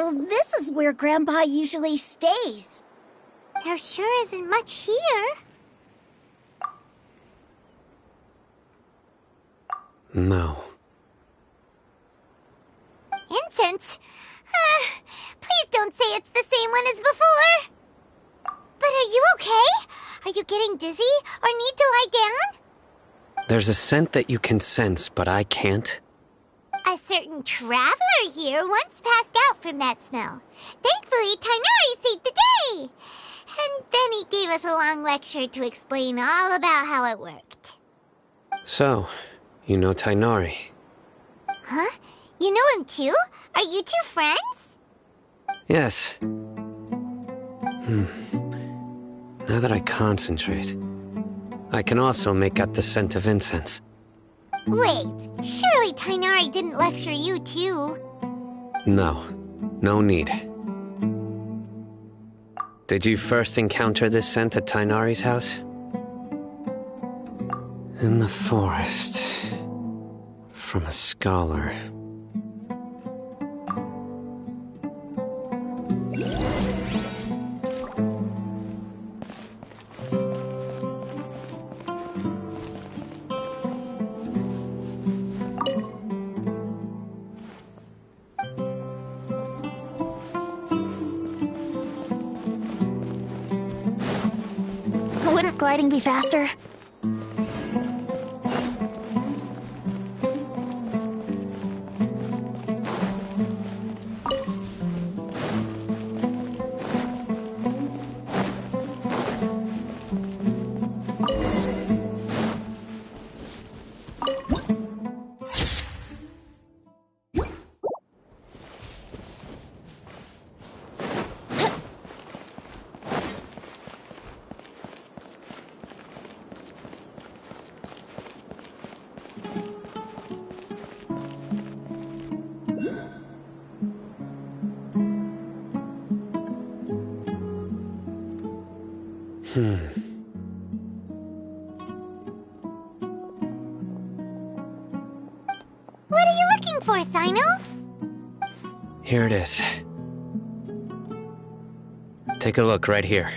So this is where Grandpa usually stays. There sure isn't much here. No. Incense? Please don't say it's the same one as before. But are you okay? Are you getting dizzy or need to lie down? There's a scent that you can sense, but I can't. A certain traveler here once passed out from that smell. Thankfully, Tainari saved the day. And then he gave us a long lecture to explain all about how it worked. So, you know Tainari? Huh? You know him too? Are you two friends? Yes. Now that I concentrate, I can also make out the scent of incense. Wait, surely Tainari didn't lecture you too? No. No need. Did you first encounter this scent at Tainari's house? In the forest. From a scholar. Wouldn't gliding be faster? What are you looking for, Sino? Here it is. Take a look right here.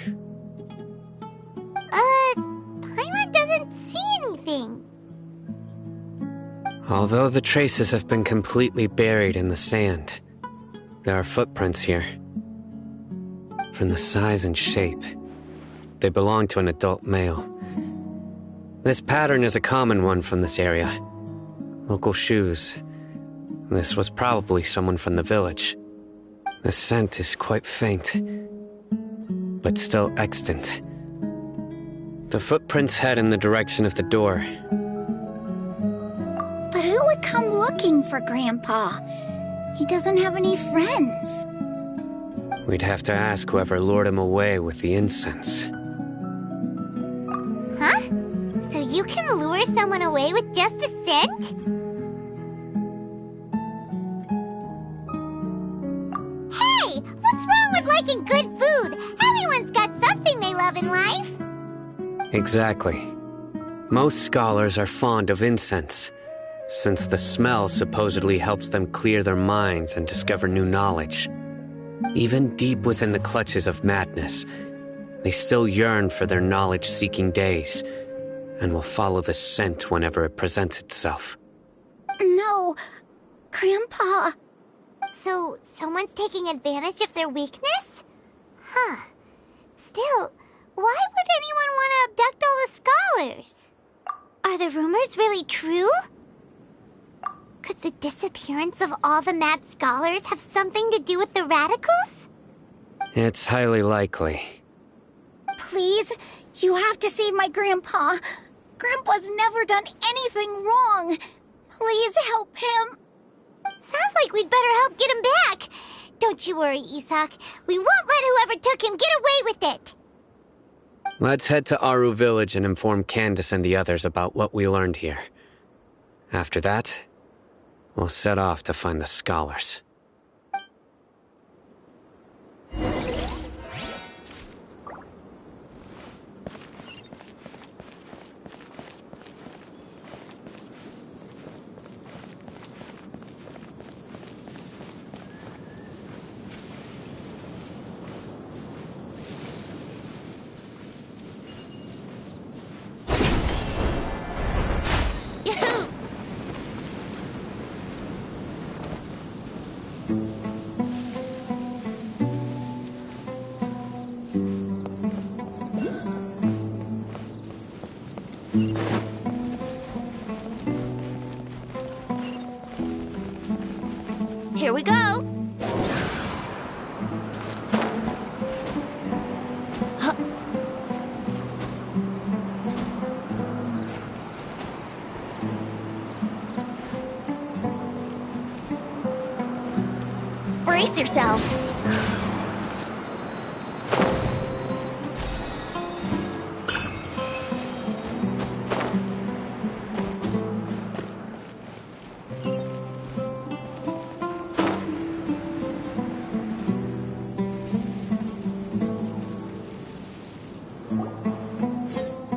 Paimon doesn't see anything. Although the traces have been completely buried in the sand, there are footprints here. From the size and shape, they belong to an adult male. This pattern is a common one from this area. Local shoes. This was probably someone from the village. The scent is quite faint, but still extant. The footprints head in the direction of the door. But who would come looking for Grandpa? He doesn't have any friends. We'd have to ask whoever lured him away with the incense. Huh? So you can lure someone away with just a scent? Hey! What's wrong with liking good food? Everyone's got something they love in life. Exactly. Most scholars are fond of incense, since the smell supposedly helps them clear their minds and discover new knowledge. Even deep within the clutches of madness, they still yearn for their knowledge-seeking days, and will follow the scent whenever it presents itself. No, Grandpa. So, someone's taking advantage of their weakness? Huh. Still, why would anyone want to abduct all the scholars? Are the rumors really true? Could the disappearance of all the mad scholars have something to do with the radicals? It's highly likely. Please, you have to save my Grandpa. Grandpa's never done anything wrong. Please help him. Sounds like we'd better help get him back. Don't you worry, Isak. We won't let whoever took him get away with it. Let's head to Aru Village and inform Candace and the others about what we learned here. After that, we'll set off to find the scholars. Here we go. Brace yourselves.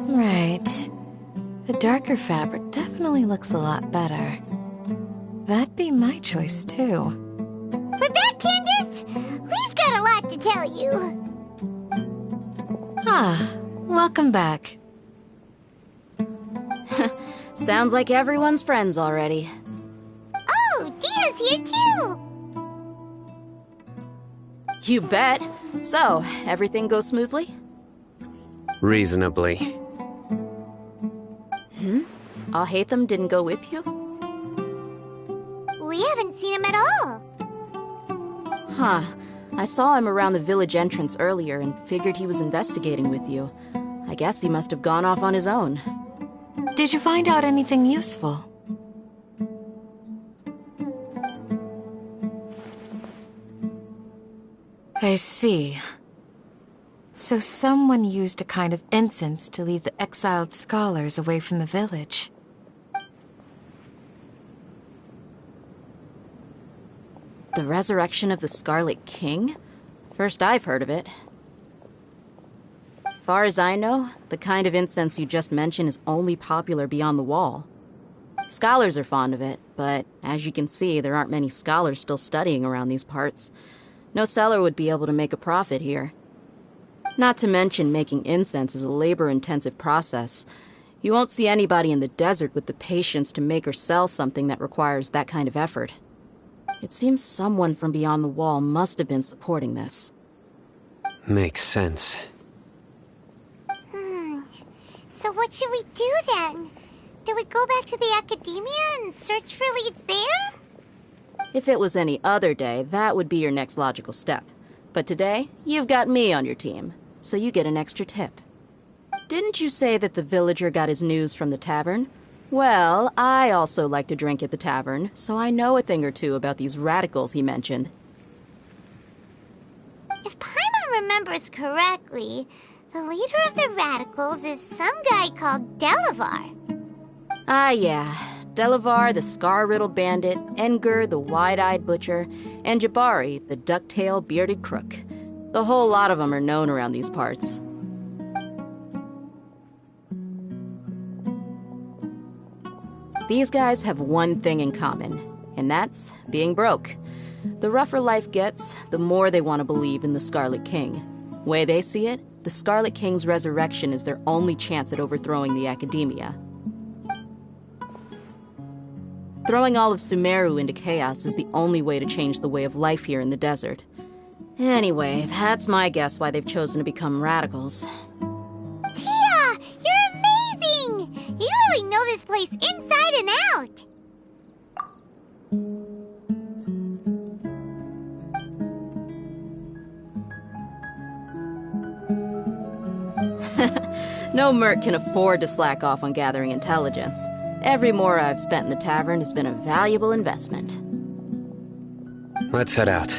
Right. The darker fabric definitely looks a lot better. That'd be my choice, too. We're back, Candace! We've got a lot to tell you. Ah, welcome back. Sounds like everyone's friends already. Oh, Dia's here too! You bet. So, everything goes smoothly? Reasonably. Alhaitham didn't go with you? We haven't seen him at all. Huh. I saw him around the village entrance earlier and figured he was investigating with you. I guess he must have gone off on his own. Did you find out anything useful? I see. So someone used a kind of incense to lead the exiled scholars away from the village. The resurrection of the Scarlet King? First I've heard of it. Far as I know, the kind of incense you just mentioned is only popular beyond the wall. Scholars are fond of it, but as you can see, there aren't many scholars still studying around these parts. No seller would be able to make a profit here. Not to mention, making incense is a labor-intensive process. You won't see anybody in the desert with the patience to make or sell something that requires that kind of effort. It seems someone from beyond the wall must have been supporting this. Makes sense. So what should we do then? Do we go back to the academia and search for leads there? If it was any other day, that would be your next logical step. But today, you've got me on your team, so you get an extra tip. Didn't you say that the villager got his news from the tavern? Well, I also like to drink at the tavern, so I know a thing or two about these radicals he mentioned. If Paimon remembers correctly, the leader of the radicals is some guy called Delavar. Ah, yeah. Delavar, the scar-riddled bandit, Engur, the wide-eyed butcher, and Jabari, the duck-tailed bearded crook. The whole lot of them are known around these parts. These guys have one thing in common, and that's being broke. The rougher life gets, the more they want to believe in the Scarlet King. Way they see it, the Scarlet King's resurrection is their only chance at overthrowing the academia. Throwing all of Sumeru into chaos is the only way to change the way of life here in the desert. Anyway, that's my guess why they've chosen to become radicals. Tia! You're amazing! You really know this place inside and out! No merc can afford to slack off on gathering intelligence. Every mora I've spent in the tavern has been a valuable investment. Let's head out.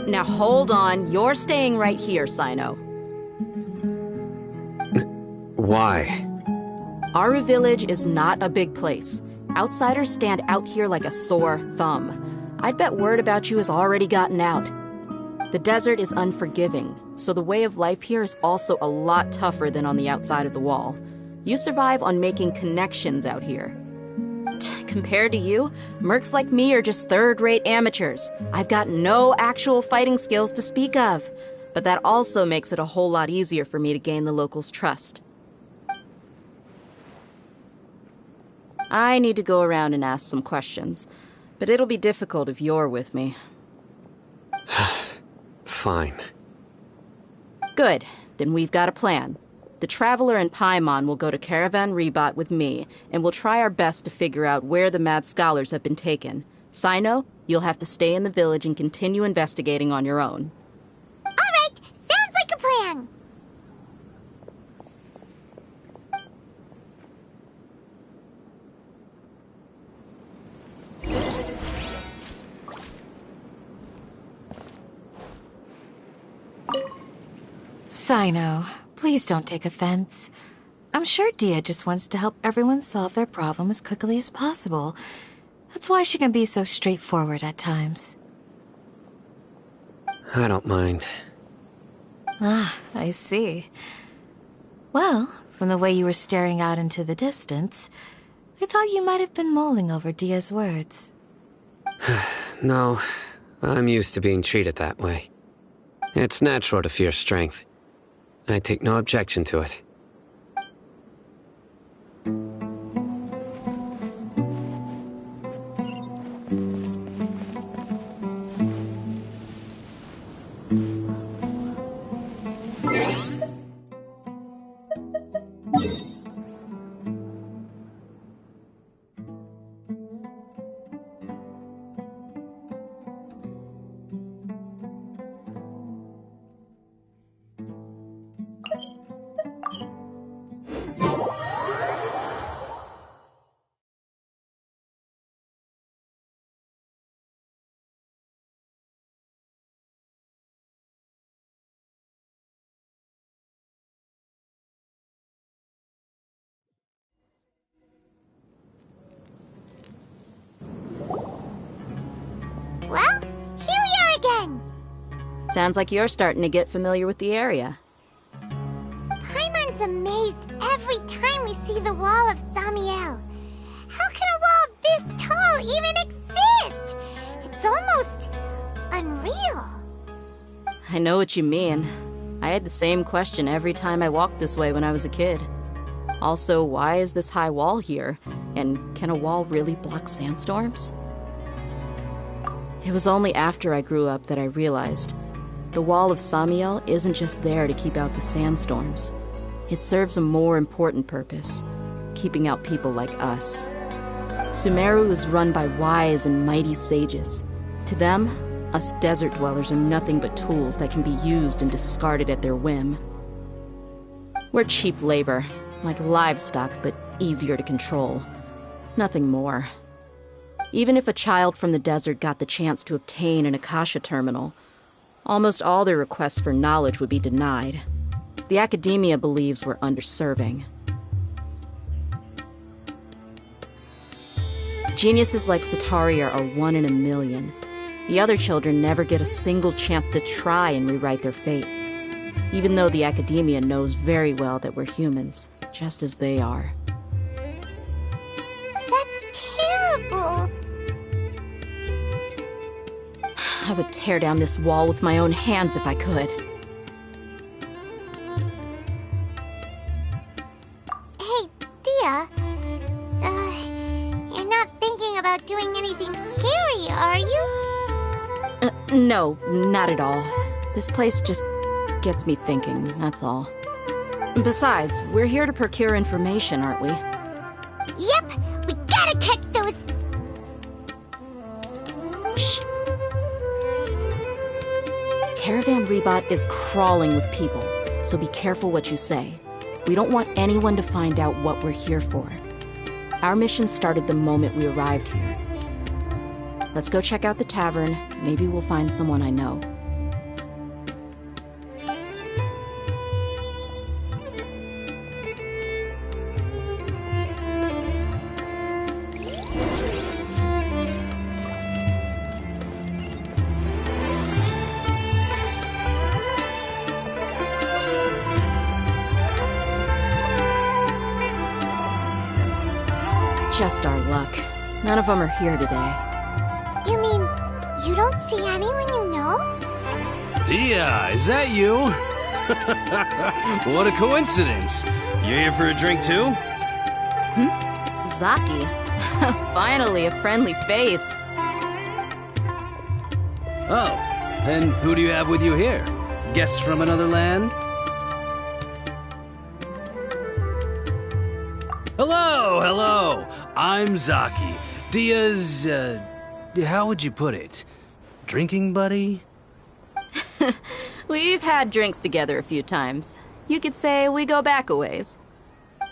Now hold on, you're staying right here, Sino. Why? Aru Village is not a big place. Outsiders stand out here like a sore thumb. I'd bet word about you has already gotten out. The desert is unforgiving, so the way of life here is also a lot tougher than on the outside of the wall. You survive on making connections out here. Compared to you, mercs like me are just third-rate amateurs. I've got no actual fighting skills to speak of, but that also makes it a whole lot easier for me to gain the locals' trust. I need to go around and ask some questions. But it'll be difficult if you're with me. Fine. Good. Then we've got a plan. The Traveler and Paimon will go to Caravan Rebot with me, and we'll try our best to figure out where the mad scholars have been taken. Sino, you'll have to stay in the village and continue investigating on your own. All right, sounds like a plan. Sino, please don't take offense. I'm sure Dia just wants to help everyone solve their problem as quickly as possible. That's why she can be so straightforward at times. I don't mind. Ah, I see. Well, from the way you were staring out into the distance, I thought you might have been mulling over Dia's words. No, I'm used to being treated that way. It's natural to fear strength. I take no objection to it. Well, here we are again. Sounds like you're starting to get familiar with the area. Paimon's amazed every time we see the wall of Samiel. How can a wall this tall even exist? It's almost unreal. I know what you mean. I had the same question every time I walked this way when I was a kid. Also, why is this high wall here? And can a wall really block sandstorms? It was only after I grew up that I realized the wall of Samiel isn't just there to keep out the sandstorms. It serves a more important purpose, keeping out people like us. Sumeru is run by wise and mighty sages. To them, us desert dwellers are nothing but tools that can be used and discarded at their whim. We're cheap labor, like livestock, but easier to control. Nothing more. Even if a child from the desert got the chance to obtain an Akasha terminal, almost all their requests for knowledge would be denied. The academia believes we're underserving. Geniuses like Sataria are 1 in a million. The other children never get a single chance to try and rewrite their fate, even though the academia knows very well that we're humans, just as they are. That's terrible. I would tear down this wall with my own hands if I could. Hey, Dia. You're not thinking about doing anything scary, are you? No, not at all. This place just gets me thinking, that's all. Besides, we're here to procure information, aren't we? Yep, we gotta catch those. Shh. Caravan Rebot is crawling with people, so be careful what you say. We don't want anyone to find out what we're here for. Our mission started the moment we arrived here. Let's go check out the tavern. Maybe we'll find someone I know. Just our luck. None of them are here today. You mean you don't see anyone you know? Dia, is that you? What a coincidence. You here for a drink too? Zaki. Finally, a friendly face. Oh, and who do you have with you here? Guests from another land? Hello! I'm Zaki. Dia's, how would you put it? Drinking buddy? We've had drinks together a few times. You could say we go back a ways.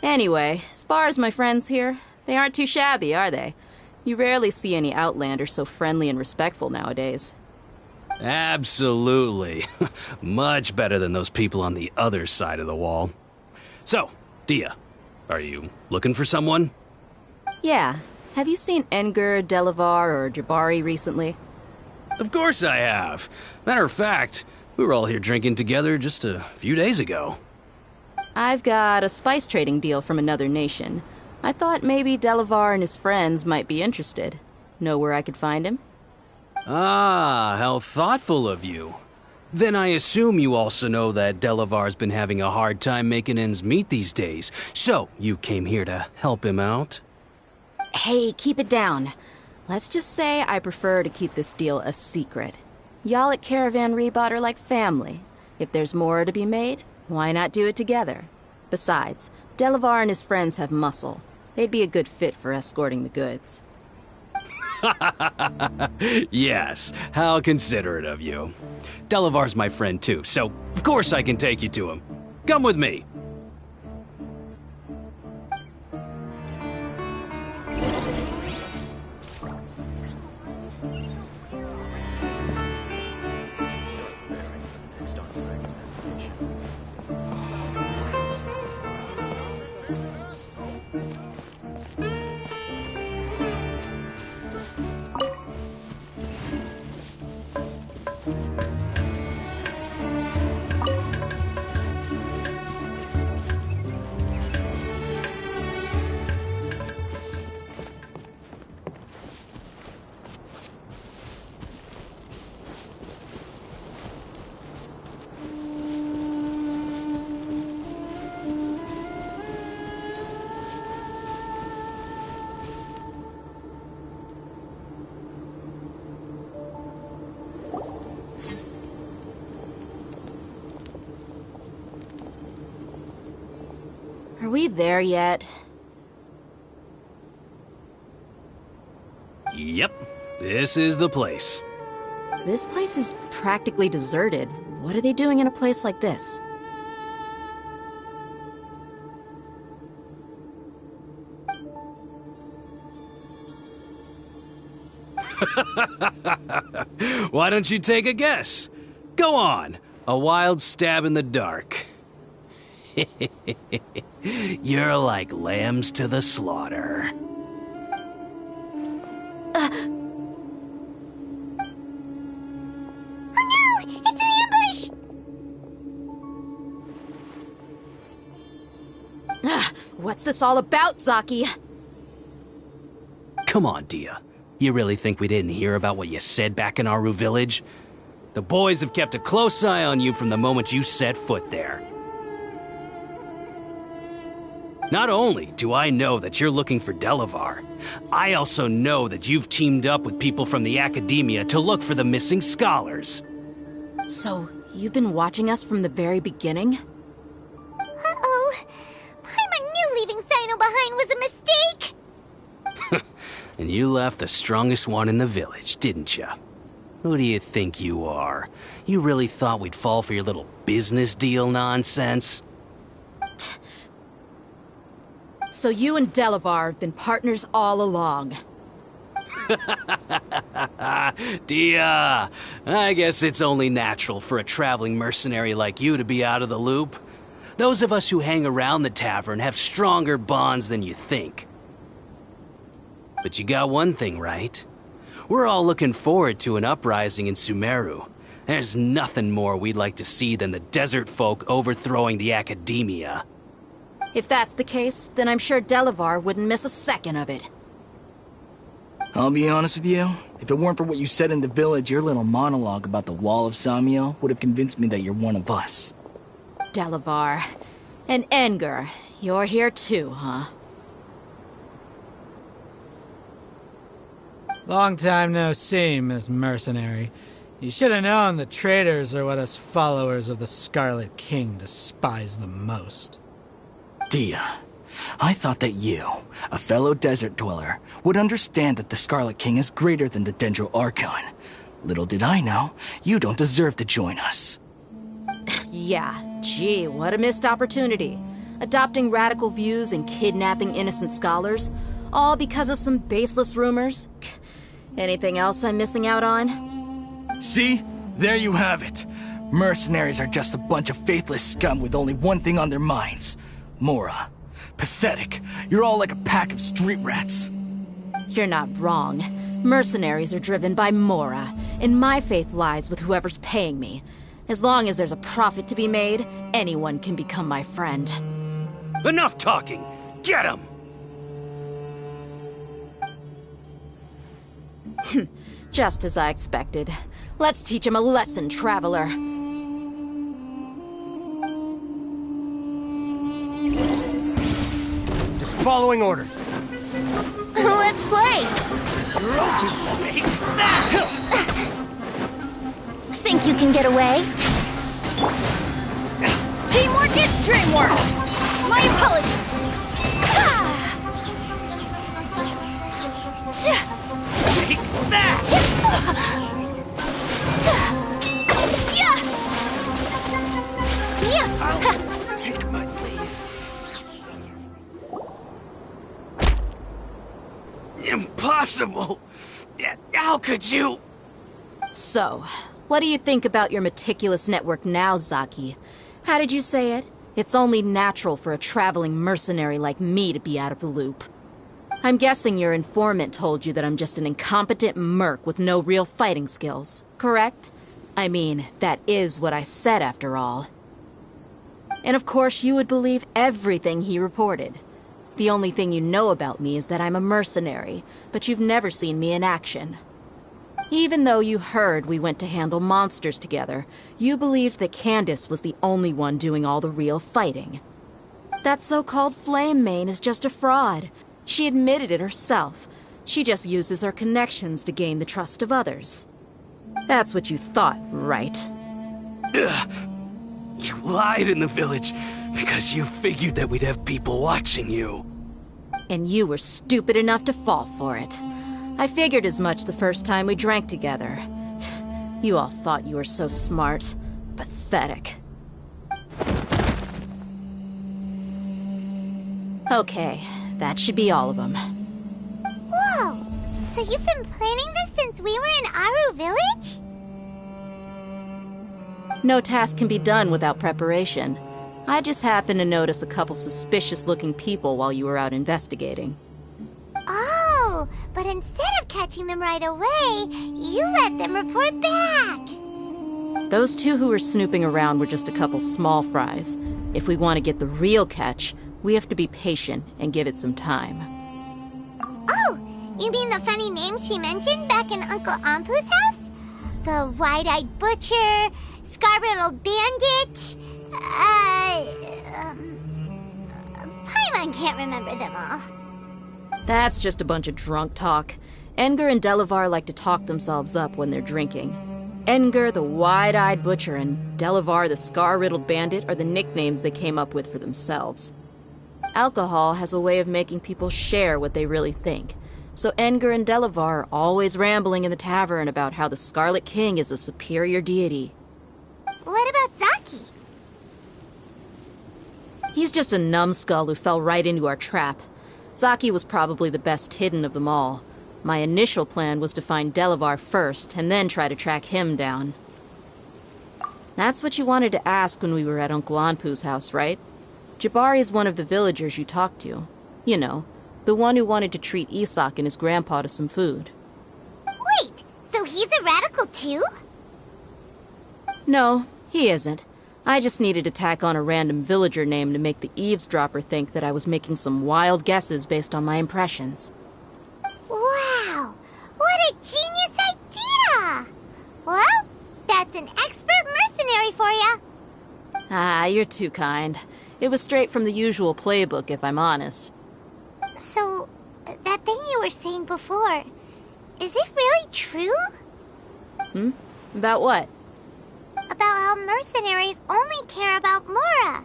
Anyway, as far as my friends here, they aren't too shabby, are they? You rarely see any Outlanders so friendly and respectful nowadays. Absolutely. Much better than those people on the other side of the wall. So, Dia, are you looking for someone? Yeah. Have you seen Engur, Delavar, or Jabari recently? Of course I have. Matter of fact, we were all here drinking together just a few days ago. I've got a spice trading deal from another nation. I thought maybe Delavar and his friends might be interested. Know where I could find him? Ah, how thoughtful of you. Then I assume you also know that Delavar's been having a hard time making ends meet these days, so you came here to help him out? Hey, keep it down. Let's just say I prefer to keep this deal a secret. Y'all at Caravan Rebot are like family. If there's more to be made, why not do it together? Besides, Delavar and his friends have muscle. They'd be a good fit for escorting the goods. Yes, how considerate of you. Delavar's my friend too, so of course I can take you to him. Come with me. Are we there yet? Yep, this is the place. This place is practically deserted. What are they doing in a place like this? Why don't you take a guess? Go on, a wild stab in the dark. You're like lambs to the slaughter. Oh no! It's an ambush! What's this all about, Zaki? Come on, Dia. You really think we didn't hear about what you said back in Aru village? The boys have kept a close eye on you from the moment you set foot there. Not only do I know that you're looking for Delavar, I also know that you've teamed up with people from the Academia to look for the missing scholars. So, you've been watching us from the very beginning? Uh-oh. Paimon knew leaving Sino behind was a mistake! And you left the strongest one in the village, didn't you? Who do you think you are? You really thought we'd fall for your little business deal nonsense? So you and Delavar have been partners all along. Dia, I guess it's only natural for a traveling mercenary like you to be out of the loop. Those of us who hang around the tavern have stronger bonds than you think. But you got one thing right. We're all looking forward to an uprising in Sumeru. There's nothing more we'd like to see than the desert folk overthrowing the Academia. If that's the case, then I'm sure Delavar wouldn't miss a second of it. I'll be honest with you. If it weren't for what you said in the village, your little monologue about the Wall of Samiel would have convinced me that you're one of us. Delavar. And Engur, you're here too, huh? Long time no see, Miss Mercenary. You should have known the traitors are what us followers of the Scarlet King despise the most. Dia, I thought that you, a fellow desert dweller, would understand that the Scarlet King is greater than the Dendro Archon. Little did I know, you don't deserve to join us. Yeah, gee, what a missed opportunity. Adopting radical views and kidnapping innocent scholars, all because of some baseless rumors. Anything else I'm missing out on? See? There you have it. Mercenaries are just a bunch of faithless scum with only one thing on their minds. Mora. Pathetic. You're all like a pack of street rats. You're not wrong. Mercenaries are driven by Mora, and my faith lies with whoever's paying me. As long as there's a profit to be made, anyone can become my friend. Enough talking! Get him! Just as I expected. Let's teach him a lesson, traveler. Just following orders. Let's play! Take that! Think you can get away? Teamwork is dreamwork! My apologies! Take that! I'll take my leave. Impossible! How could you? So, what do you think about your meticulous network now, Zaki? How did you say it? It's only natural for a traveling mercenary like me to be out of the loop. I'm guessing your informant told you that I'm just an incompetent merc with no real fighting skills, correct? I mean, that is what I said after all. And of course you would believe everything he reported. The only thing you know about me is that I'm a mercenary, but you've never seen me in action. Even though you heard we went to handle monsters together, you believed that Candace was the only one doing all the real fighting. That so-called Flame Mane is just a fraud. She admitted it herself. She just uses her connections to gain the trust of others. That's what you thought, right? Ugh. You lied in the village because you figured that we'd have people watching you. And you were stupid enough to fall for it. I figured as much the first time we drank together. You all thought you were so smart. Pathetic. Okay, that should be all of them. Whoa! So you've been planning this since we were in Aru Village? No task can be done without preparation. I just happened to notice a couple suspicious-looking people while you were out investigating. Oh, but instead of catching them right away, you let them report back. Those two who were snooping around were just a couple small fries. If we want to get the real catch, we have to be patient and give it some time. Oh, you mean the funny name she mentioned back in Uncle Ampu's house? The wide-eyed butcher, scar-riddled bandit, Paimon can't remember them all. That's just a bunch of drunk talk. Edgar and Delavar like to talk themselves up when they're drinking. Edgar, the wide-eyed butcher, and Delavar, the scar-riddled bandit, are the nicknames they came up with for themselves. Alcohol has a way of making people share what they really think. So Edgar and Delavar are always rambling in the tavern about how the Scarlet King is a superior deity. What about Zaki? He's just a numbskull who fell right into our trap. Zaki was probably the best hidden of them all. My initial plan was to find Delavar first, and then try to track him down. That's what you wanted to ask when we were at Uncle Anpu's house, right? Jabari is one of the villagers you talked to. You know, the one who wanted to treat Isak and his grandpa to some food. Wait, so he's a radical too? No, he isn't. I just needed to tack on a random villager name to make the eavesdropper think that I was making some wild guesses based on my impressions. Wow, what a genius idea! Well, that's an expert mercenary for you. Ah, you're too kind. It was straight from the usual playbook, if I'm honest. So, that thing you were saying before, is it really true? About what? About how mercenaries only care about Mora,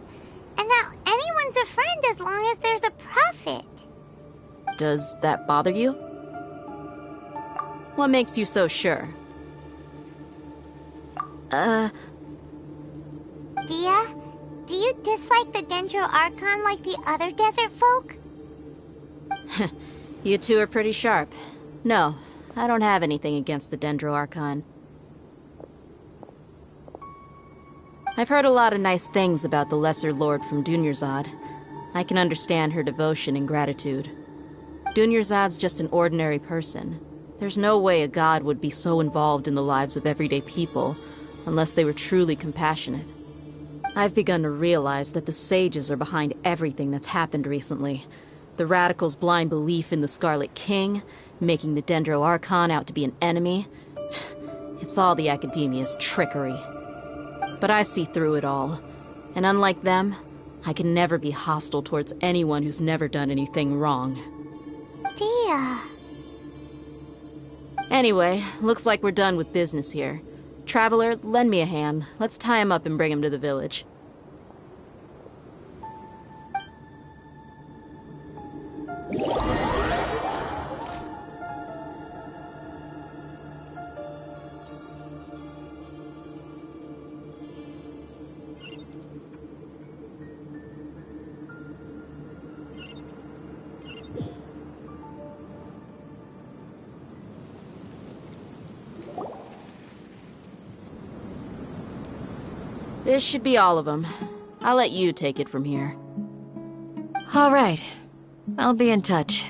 and that anyone's a friend as long as there's a profit. Does that bother you? What makes you so sure? Dia, do you dislike the Dendro Archon like the other desert folk? You two are pretty sharp. No, I don't have anything against the Dendro Archon. I've heard a lot of nice things about the Lesser Lord from Dunyarzad. I can understand her devotion and gratitude. Dunyarzad's just an ordinary person. There's no way a god would be so involved in the lives of everyday people, unless they were truly compassionate. I've begun to realize that the sages are behind everything that's happened recently. The radicals' blind belief in the Scarlet King, making the Dendro Archon out to be an enemy. It's all the Academia's trickery. But I see through it all. And unlike them, I can never be hostile towards anyone who's never done anything wrong. Dia. Anyway, looks like we're done with business here. Traveler, lend me a hand. Let's tie him up and bring him to the village. This should be all of them. I'll let you take it from here. All right. I'll be in touch.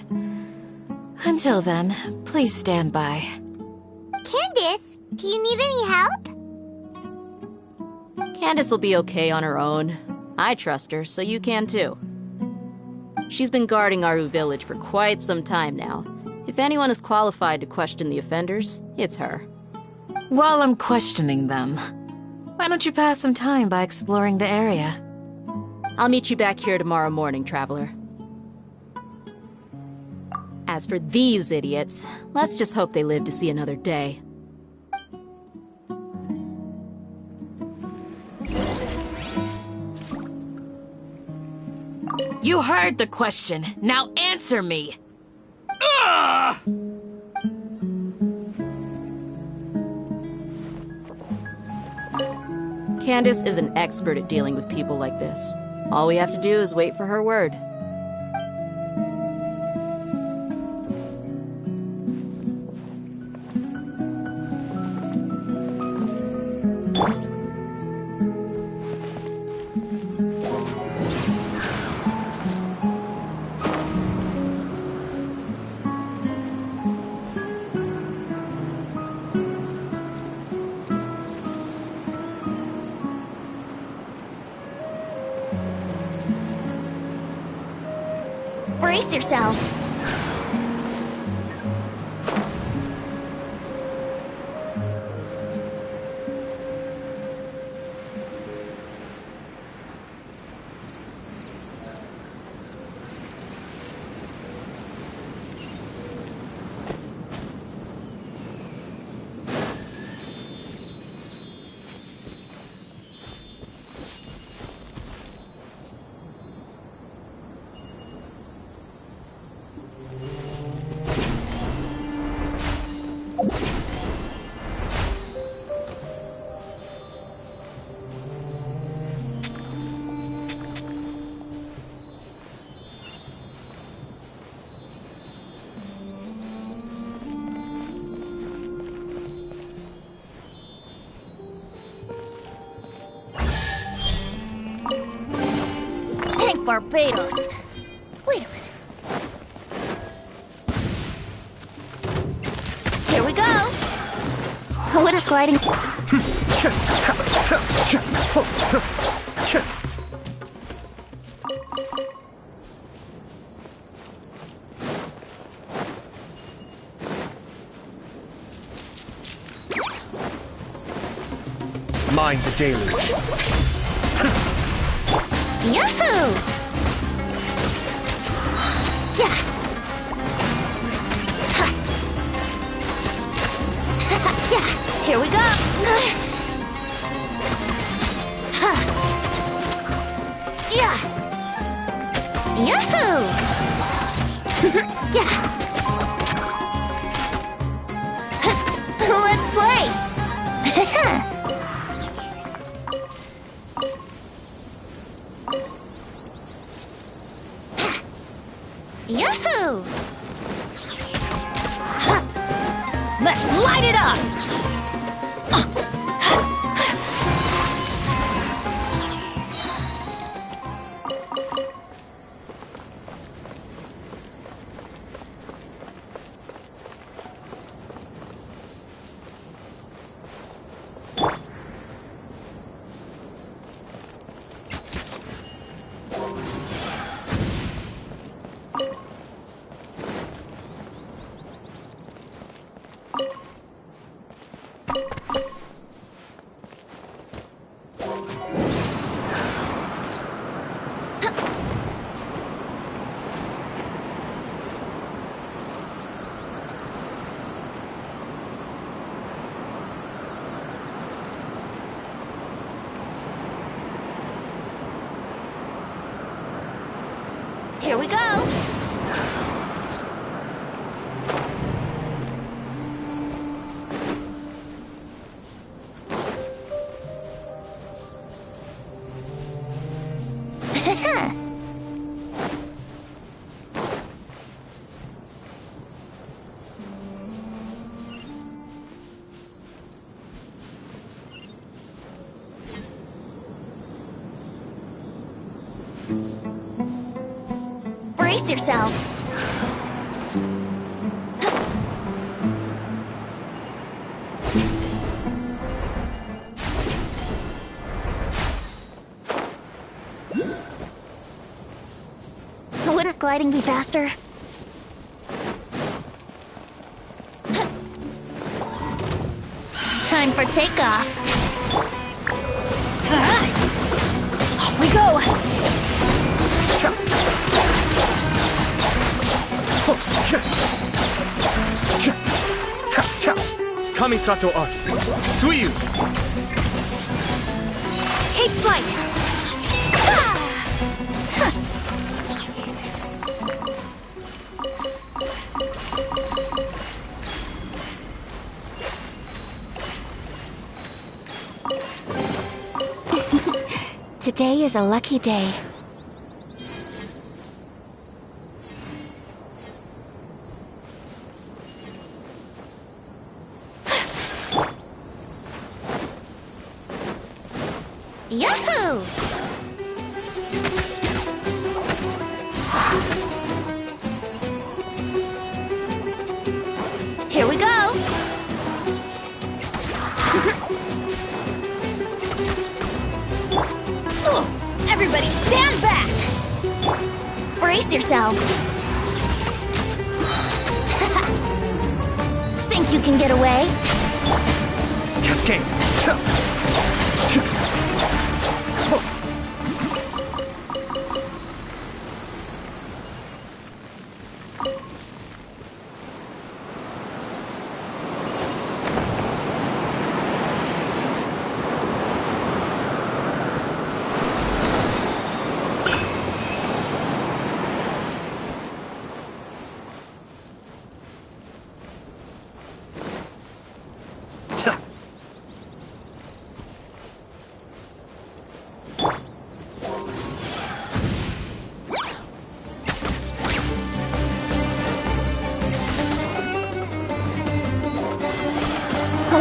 Until then, please stand by. Candace, do you need any help? Candace will be okay on her own. I trust her, so you can too. She's been guarding Aru village for quite some time now. If anyone is qualified to question the offenders, it's her. While I'm questioning them, why don't you pass some time by exploring the area? I'll meet you back here tomorrow morning, Traveler. As for these idiots, let's just hope they live to see another day. You heard the question. Now answer me. Candace is an expert at dealing with people like this. All we have to do is wait for her word. Brace yourselves. Barbados. Wait a minute. Here we go. Water gliding. Mind the deluge. Yahoo! Yeah. Ha. Yeah. Here we go. Yeah! Yahoo! Yeah! Let's play! Yahoo! Let's light it up! Here we go! Brace yourselves! Wouldn't gliding be faster? Time for takeoff! Off we go! Kamisato Aki. Suiyu. Take flight! Today is a lucky day. Yahoo! Here we go! Everybody stand back! Brace yourselves! Think you can get away? Cascade.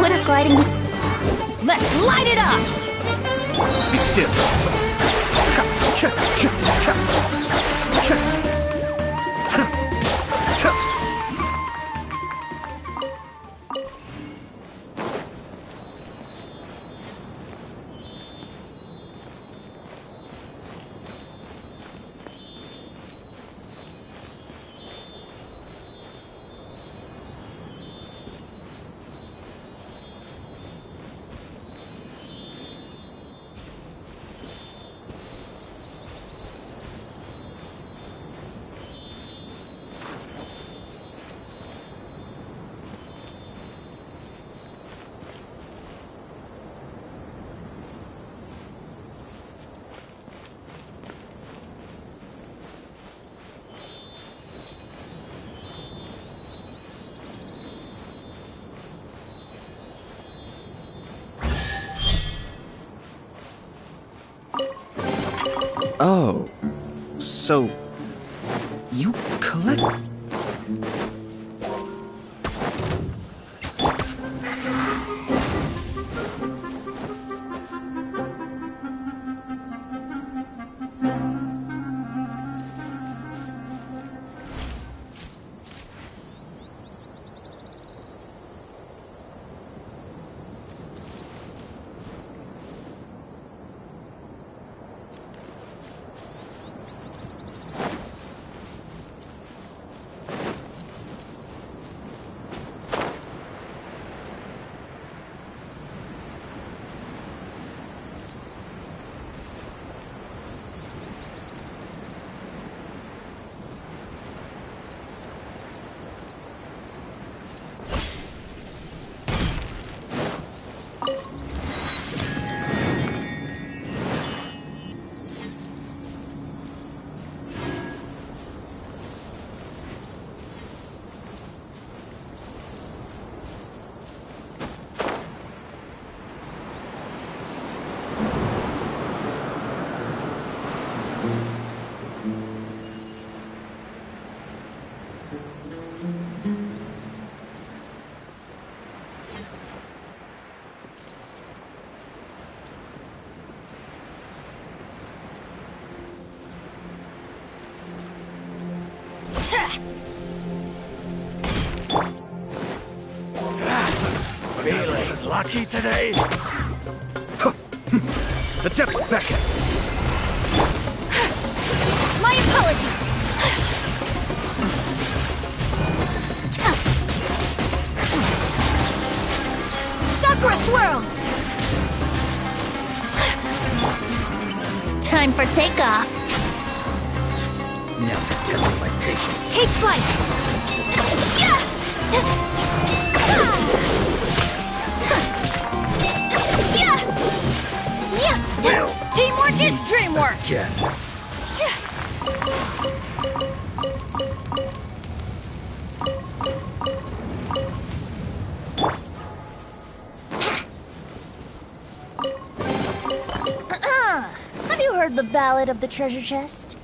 Wouldn't gliding be... Let's light it up! Be still. Oh, so you collect... Feeling lucky today? The depths beckon. My apologies. Sakura swirl. Time for takeoff. Now testing my patience. Take flight. Yeah. Teamwork is dreamwork! Yeah. Have you heard the ballad of the treasure chest?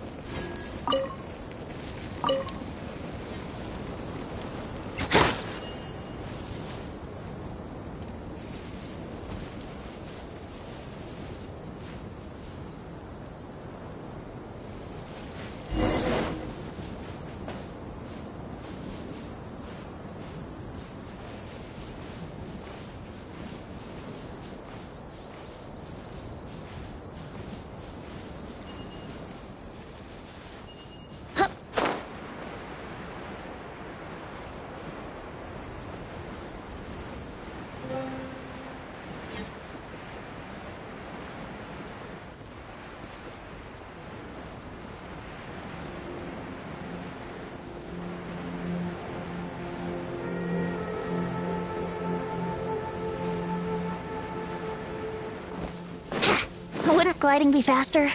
Wouldn't gliding be faster?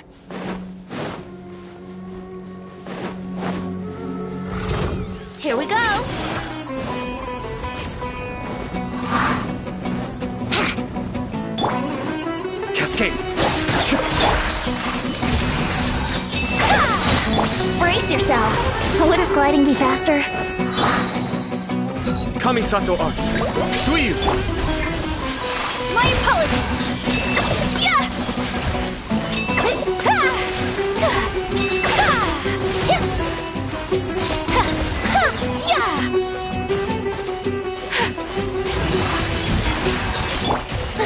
Here we go! Cascade! Brace yourself! Wouldn't gliding be faster? Kamisato Arc! Suiyu! My apologies! Yeah!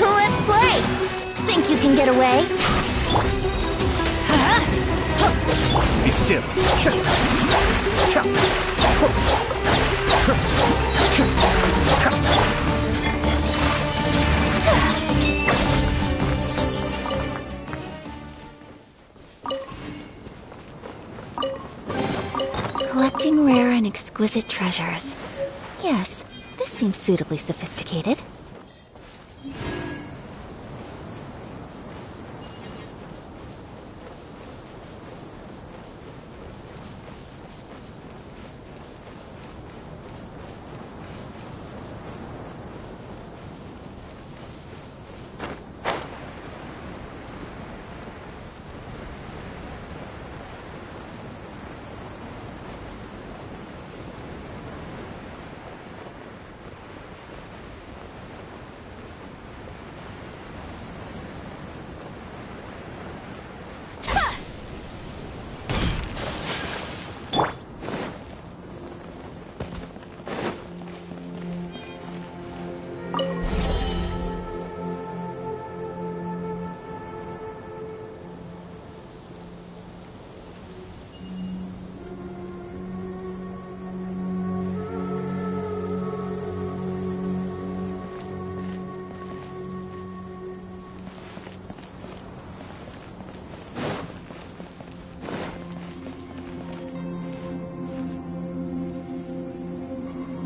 Let's play! Think you can get away? Be still! Collecting rare and exquisite treasures. Yes, this seems suitably sophisticated.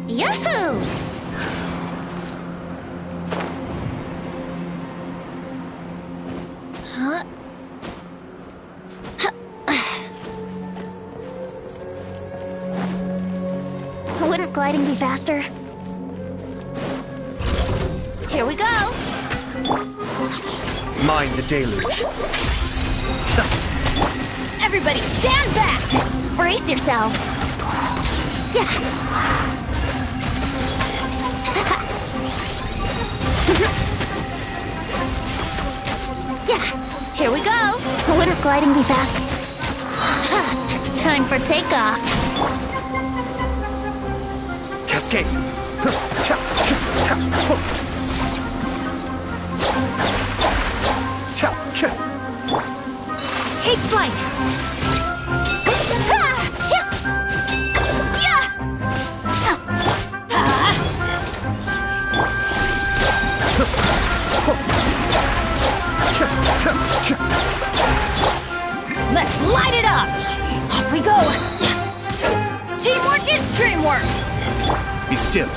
Yahoo! Huh? Wouldn't gliding be faster? Here we go! Mind the deluge. Everybody stand back! Brace yourselves! Yeah! Yeah! Here we go! Wouldn't gliding be fast? Time for takeoff! Cascade. Take flight! Let's light it up! Off we go! Teamwork is dreamwork! Be still.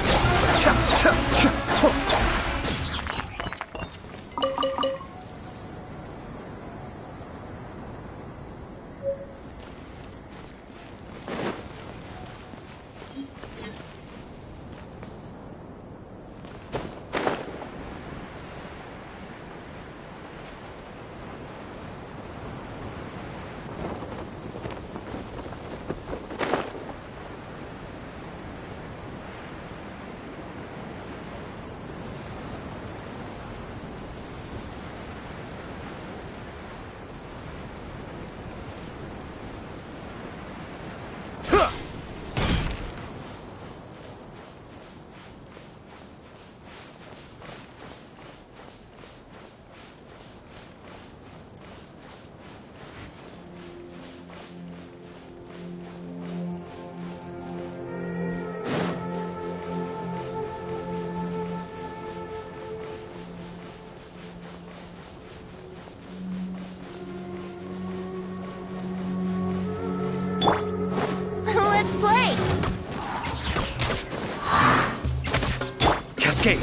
Let's play! Cascade.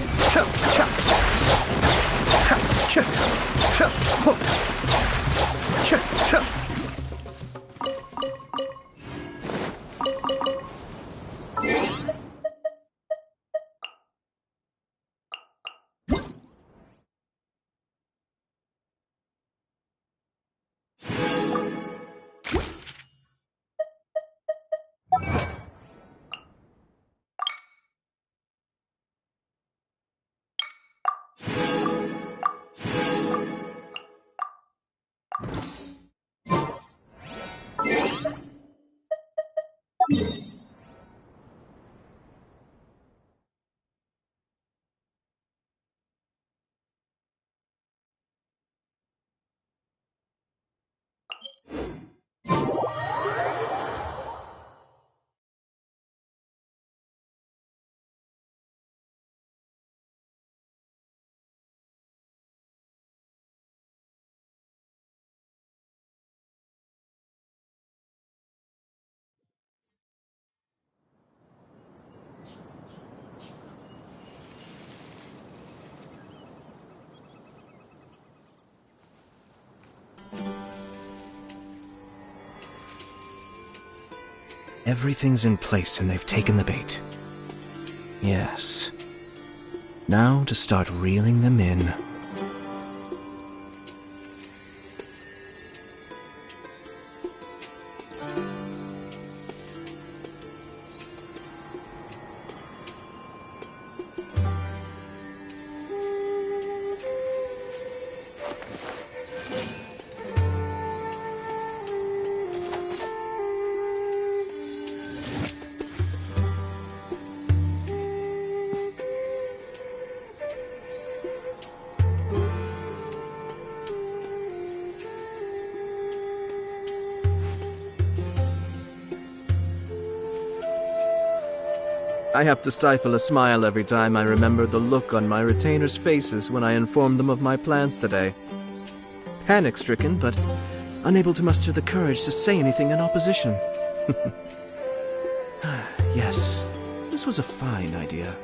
Everything's in place and they've taken the bait. Yes. Now to start reeling them in. I have to stifle a smile every time I remember the look on my retainers' faces when I informed them of my plans today. Panic-stricken, but unable to muster the courage to say anything in opposition. Yes, this this was a fine idea.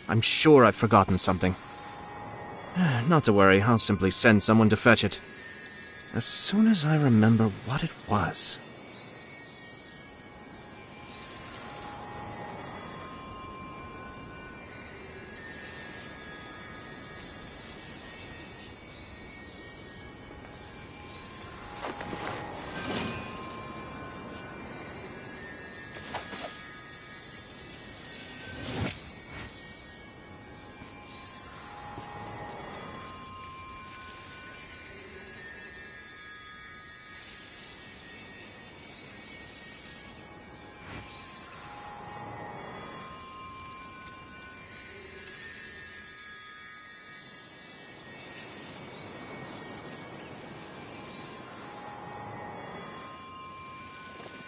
I'm sure I've forgotten something. Not to worry, I'll simply send someone to fetch it. As soon as I remember what it was.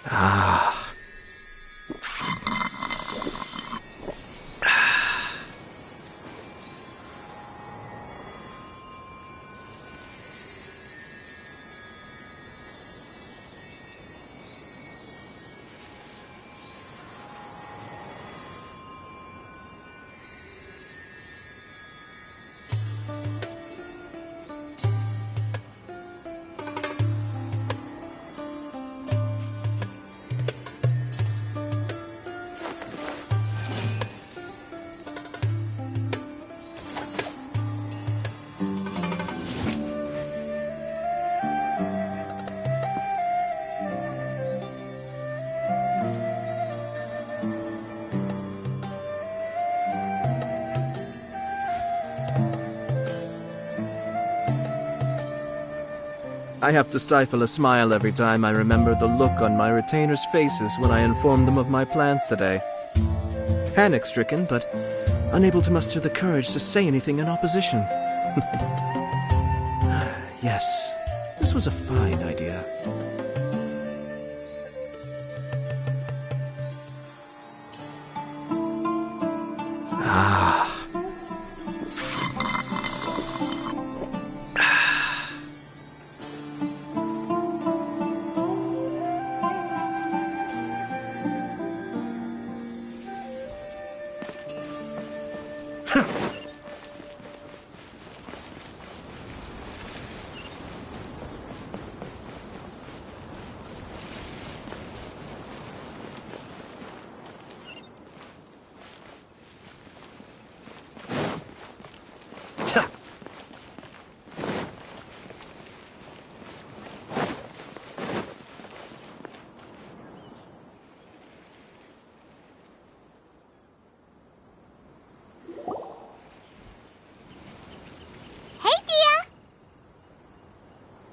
Ah. I have to stifle a smile every time I remember the look on my retainers' faces when I informed them of my plans today. Panic-stricken, but unable to muster the courage to say anything in opposition. Yes, this was a fine idea. Ah.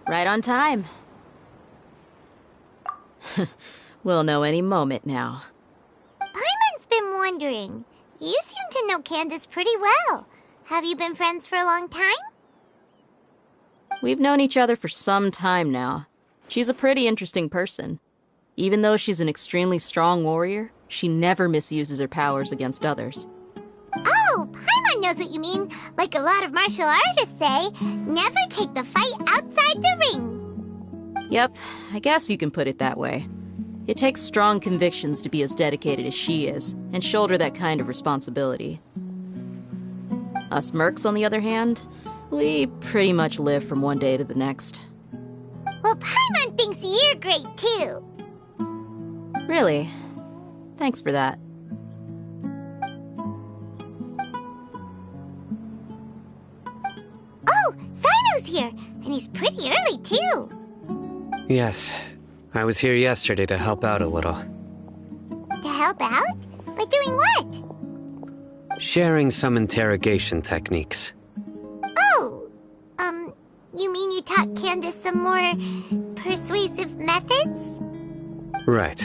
Right on time. We'll know any moment now. Paimon's been wondering. You seem to know Candace pretty well. Have you been friends for a long time? We've known each other for some time now. She's a pretty interesting person. Even though she's an extremely strong warrior, she never misuses her powers against others. Oh, Paimon knows what you mean. Like a lot of martial artists say, never take the fight outside the ring. Yep, I guess you can put it that way. It takes strong convictions to be as dedicated as she is, and shoulder that kind of responsibility. Us mercs, on the other hand, we pretty much live from one day to the next. Well, Paimon thinks you're great, too. Really? Thanks for that. Oh, Sino's here, and he's pretty early, too. Yes. I was here yesterday to help out a little. To help out? By doing what? Sharing some interrogation techniques. Oh, you mean you taught Candace some more persuasive methods? Right.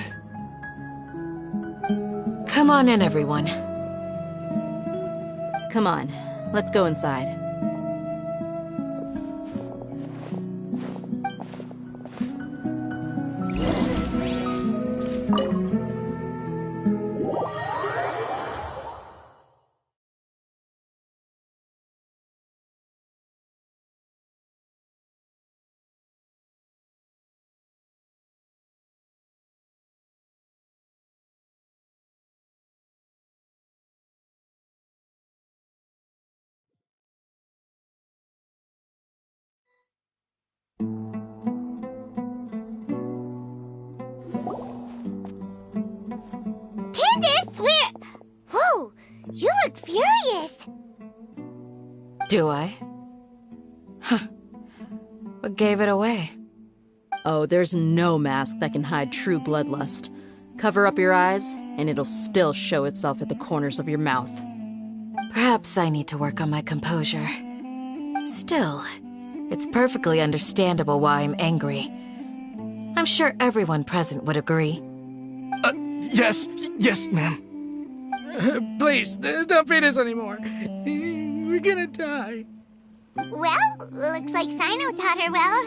Come Come on in, everyone. Come on, let's go inside. Candace, we're... Whoa, you look furious. Do I? Huh. What gave it away? Oh, there's no mask that can hide true bloodlust. Cover up your eyes, and it'll still show itself at the corners of your mouth. Perhaps I need to work on my composure. Still, it's perfectly understandable why I'm angry. I'm sure everyone present would agree. Yes, ma'am. Please, don't beat us anymore. We're gonna die. Well, looks like Sino taught her well.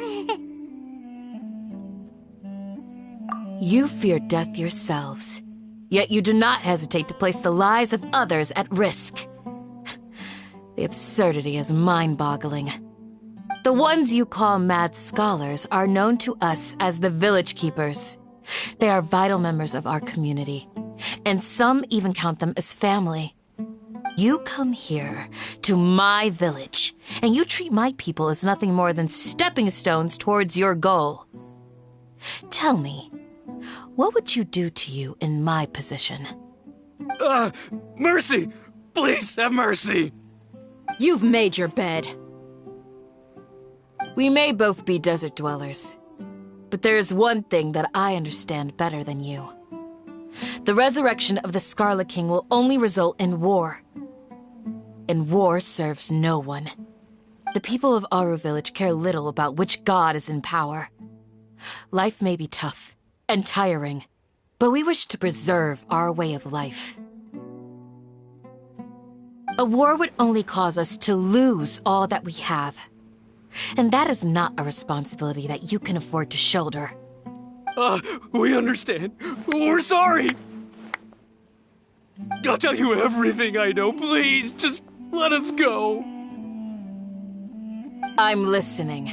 You fear death yourselves, yet you do not hesitate to place the lives of others at risk. The absurdity is mind-boggling. The ones you call mad scholars are known to us as the Village Keepers. They are vital members of our community, and some even count them as family. You come here, to my village, and you treat my people as nothing more than stepping stones towards your goal. Tell me, what would you do to you in my position? Mercy! Please have mercy! You've made your bed. We may both be desert dwellers, but there is one thing that I understand better than you. The resurrection of the Scarlet King will only result in war. And war serves no one. The people of Aru Village care little about which god is in power. Life may be tough and tiring, but we wish to preserve our way of life. A war would only cause us to lose all that we have. And that is not a responsibility that you can afford to shoulder. We understand. We're sorry. I'll tell you everything I know. Please, just let us go. I'm listening.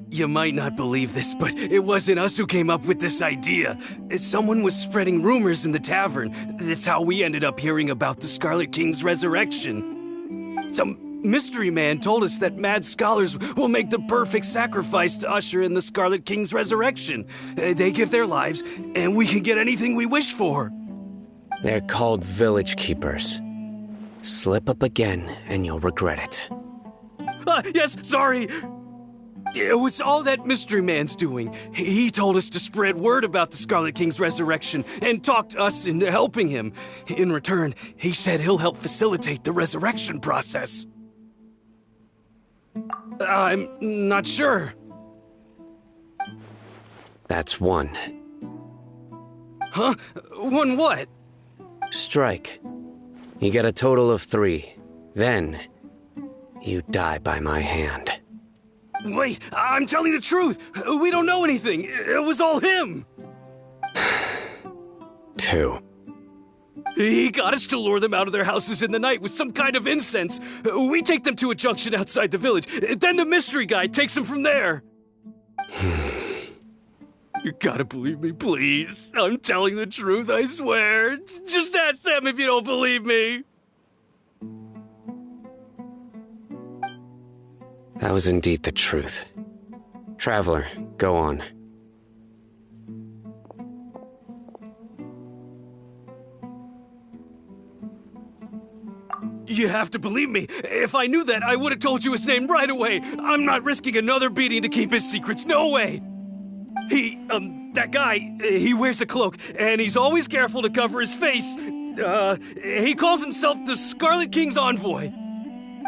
You might not believe this, but it wasn't us who came up with this idea. Someone was spreading rumors in the tavern. That's how we ended up hearing about the Scarlet King's resurrection. Some mystery man told us that mad scholars will make the perfect sacrifice to usher in the Scarlet King's resurrection. They give their lives, and we can get anything we wish for. They're called Village Keepers. Slip up again, and you'll regret it. Yes, sorry. It was all that mystery man's doing. He told us to spread word about the Scarlet King's resurrection and talked us into helping him. In return, he said he'll help facilitate the resurrection process. I'm not sure. That's one. Huh? One what? Strike. You get a total of 3. Then, you die by my hand. Wait, I'm telling the truth. We don't know anything. It was all him. 2. He got us to lure them out of their houses in the night with some kind of incense. We take them to a junction outside the village. Then the mystery guy takes them from there. You gotta believe me, please. I'm telling the truth, I swear. Just ask them if you don't believe me. That was indeed the truth. Traveler, go on. You have to believe me. If I knew that, I would have told you his name right away. I'm not risking another beating to keep his secrets. No way. That guy, he wears a cloak, and he's always careful to cover his face. He calls himself the Scarlet King's envoy.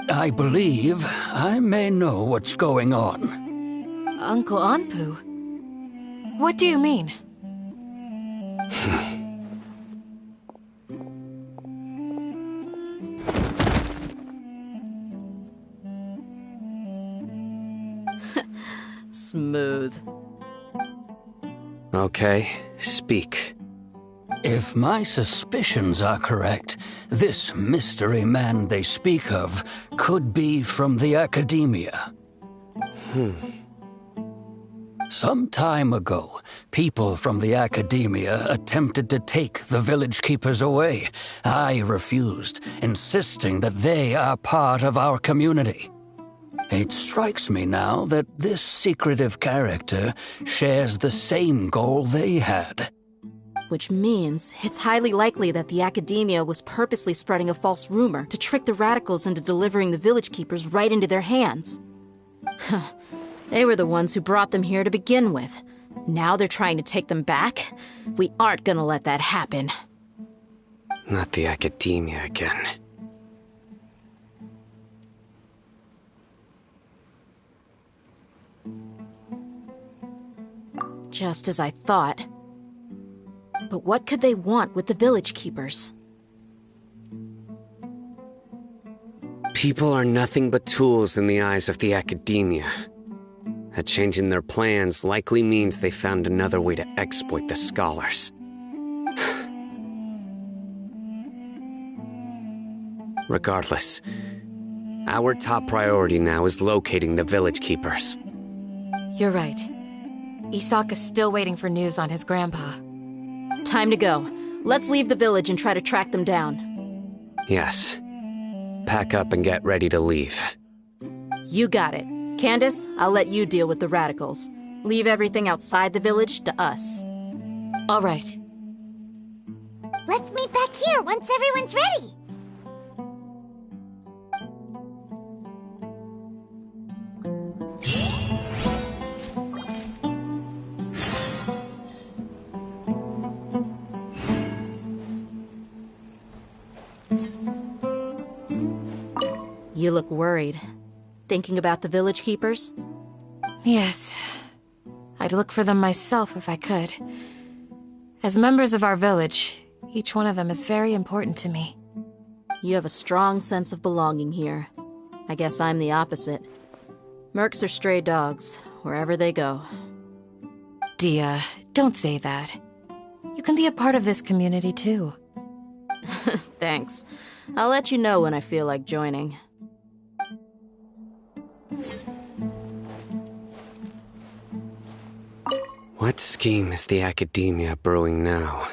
I believe I may know what's going on. Uncle Anpu? What do you mean? Smooth. Okay, speak. If my suspicions are correct, this mystery man they speak of could be from the Academia. Some time ago, people from the Academia attempted to take the village keepers away. I refused, insisting that they are part of our community. It strikes me now that this secretive character shares the same goal they had. Which means it's highly likely that the Academia was purposely spreading a false rumor to trick the radicals into delivering the village keepers right into their hands. They were the ones who brought them here to begin with. Now they're trying to take them back? We aren't gonna let that happen. Not the Academia again. Just as I thought. But what could they want with the village keepers? People are nothing but tools in the eyes of the Academia. A change in their plans likely means they found another way to exploit the scholars. Regardless, our top priority now is locating the village keepers. You're right. Isak is still waiting for news on his grandpa. Time to go. Let's leave the village and try to track them down. Yes. Pack up and get ready to leave. You got it. Candace, I'll let you deal with the radicals. Leave everything outside the village to us. All right. Let's meet back here once everyone's ready. You look worried. Thinking about the village keepers? Yes. I'd look for them myself if I could. As members of our village, each one of them is very important to me. You have a strong sense of belonging here. I guess I'm the opposite. Mercs are stray dogs, wherever they go. Dia, don't say that. You can be a part of this community too. Thanks. I'll let you know when I feel like joining. What scheme is the Academia brewing now?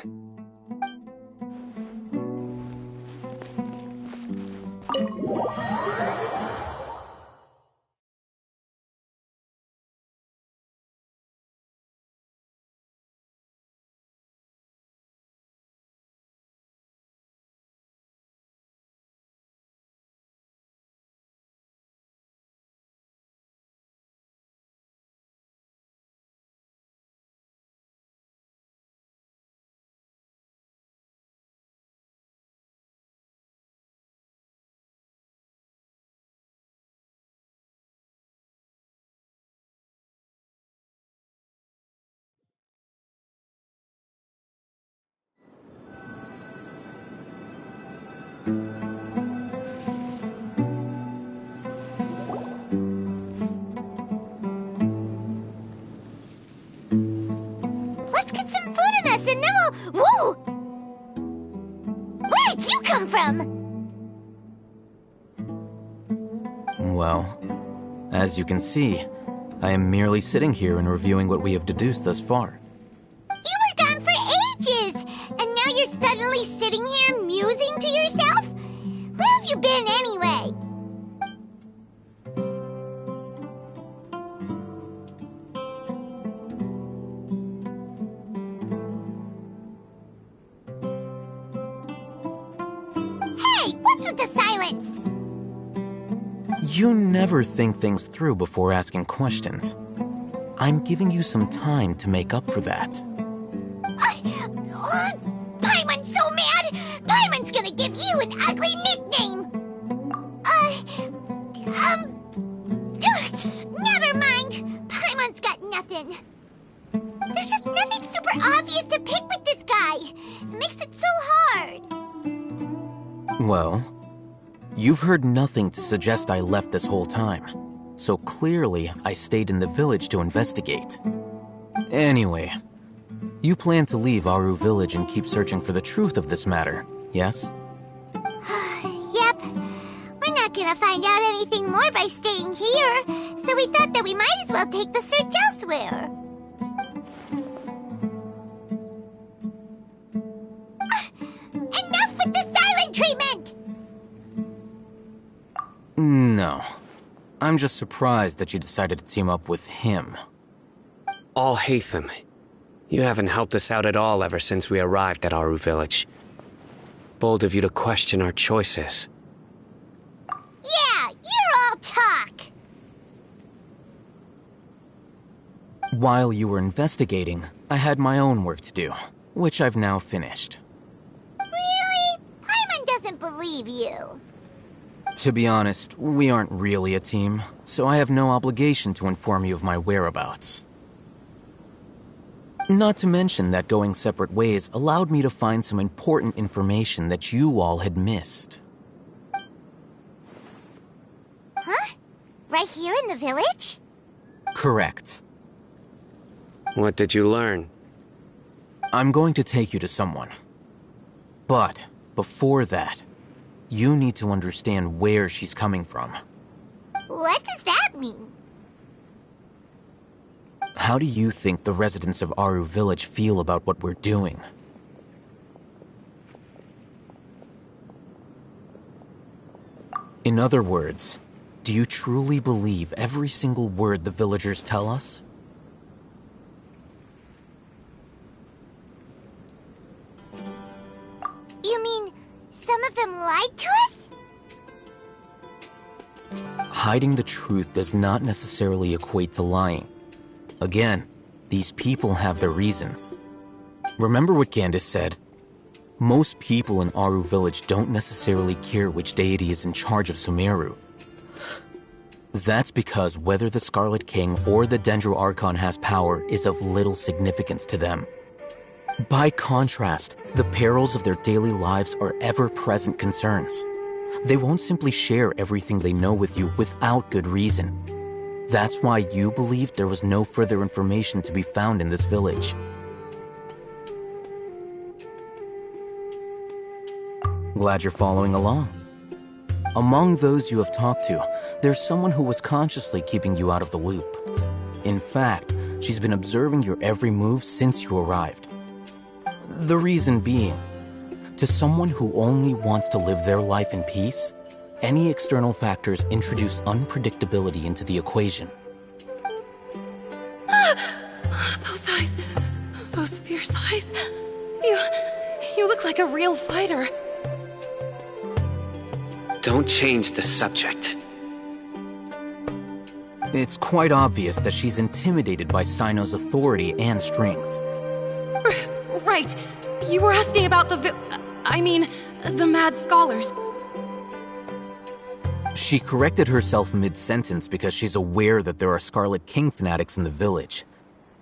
Let's get some food in us and then we'll... Woo! Where did you come from? Well, as you can see, I am merely sitting here and reviewing what we have deduced thus far. You were gone for ages! And now you're suddenly sitting here musing to yourself? Where have you been anyway? Hey, what's with the silence? You never think things through before asking questions. I'm giving you some time to make up for that. Paimon's so mad! Paimon's gonna give you an ugly nickname! Never mind. Paimon's got nothing. There's just nothing super obvious to pick with this guy. It makes it so hard. Well, you've heard nothing to suggest I left this whole time. so clearly I stayed in the village to investigate. Anyway, you plan to leave Aru Village and keep searching for the truth of this matter, yes? Yep. We're not gonna find out anything more by staying here, so we thought that we might as well take the search elsewhere. Enough with the silent treatment! No. I'm just surprised that you decided to team up with him. Alhaitham, you haven't helped us out at all ever since we arrived at Aru Village. Bold of you to question our choices. Yeah, you're all talk! While you were investigating, I had my own work to do, which I've now finished. Really? Paimon doesn't believe you. To be honest, we aren't really a team, so I have no obligation to inform you of my whereabouts. Not to mention that going separate ways allowed me to find some important information that you all had missed. Huh? Right here in the village? Correct. What did you learn? I'm going to take you to someone. But, before that, you need to understand where she's coming from. What does that mean? How do you think the residents of Aru Village feel about what we're doing? In other words, do you truly believe every single word the villagers tell us? You mean, some of them lied to us? Hiding the truth does not necessarily equate to lying. Again, these people have their reasons. Remember what Gandis said? Most people in Aru Village don't necessarily care which deity is in charge of Sumeru. That's because whether the Scarlet King or the Dendro Archon has power is of little significance to them. By contrast, the perils of their daily lives are ever-present concerns. They won't simply share everything they know with you without good reason. That's why you believed there was no further information to be found in this village. Glad you're following along. Among those you have talked to, there's someone who was consciously keeping you out of the loop. In fact, she's been observing your every move since you arrived. The reason being, to someone who only wants to live their life in peace, any external factors introduce unpredictability into the equation. Those eyes, those fierce eyes. You look like a real fighter. Don't change the subject. It's quite obvious that she's intimidated by Sino's authority and strength. Right. You were asking about the mad scholars. She corrected herself mid-sentence because she's aware that there are Scarlet King fanatics in the village.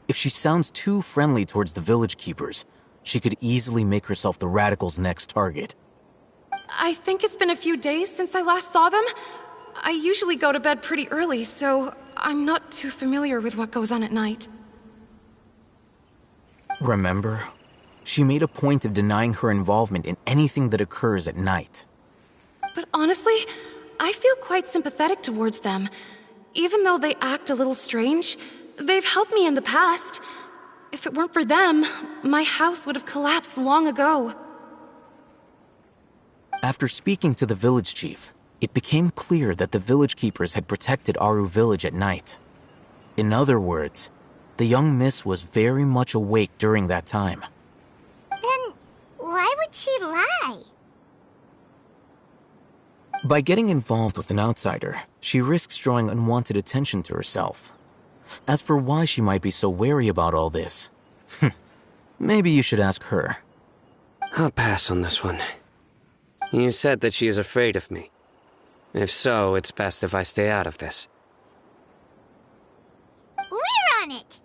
If she sounds too friendly towards the village keepers, she could easily make herself the radicals' next target. I think it's been a few days since I last saw them. I usually go to bed pretty early, so I'm not too familiar with what goes on at night. Remember? She made a point of denying her involvement in anything that occurs at night. But honestly, I feel quite sympathetic towards them. Even though they act a little strange, they've helped me in the past. If it weren't for them, my house would have collapsed long ago. After speaking to the village chief, it became clear that the village keepers had protected Aru Village at night. In other words, the young miss was very much awake during that time. Then, why would she lie? By getting involved with an outsider, she risks drawing unwanted attention to herself. As for why she might be so wary about all this, maybe you should ask her. I'll pass on this one. You said that she is afraid of me. If so, it's best if I stay out of this. We're on it!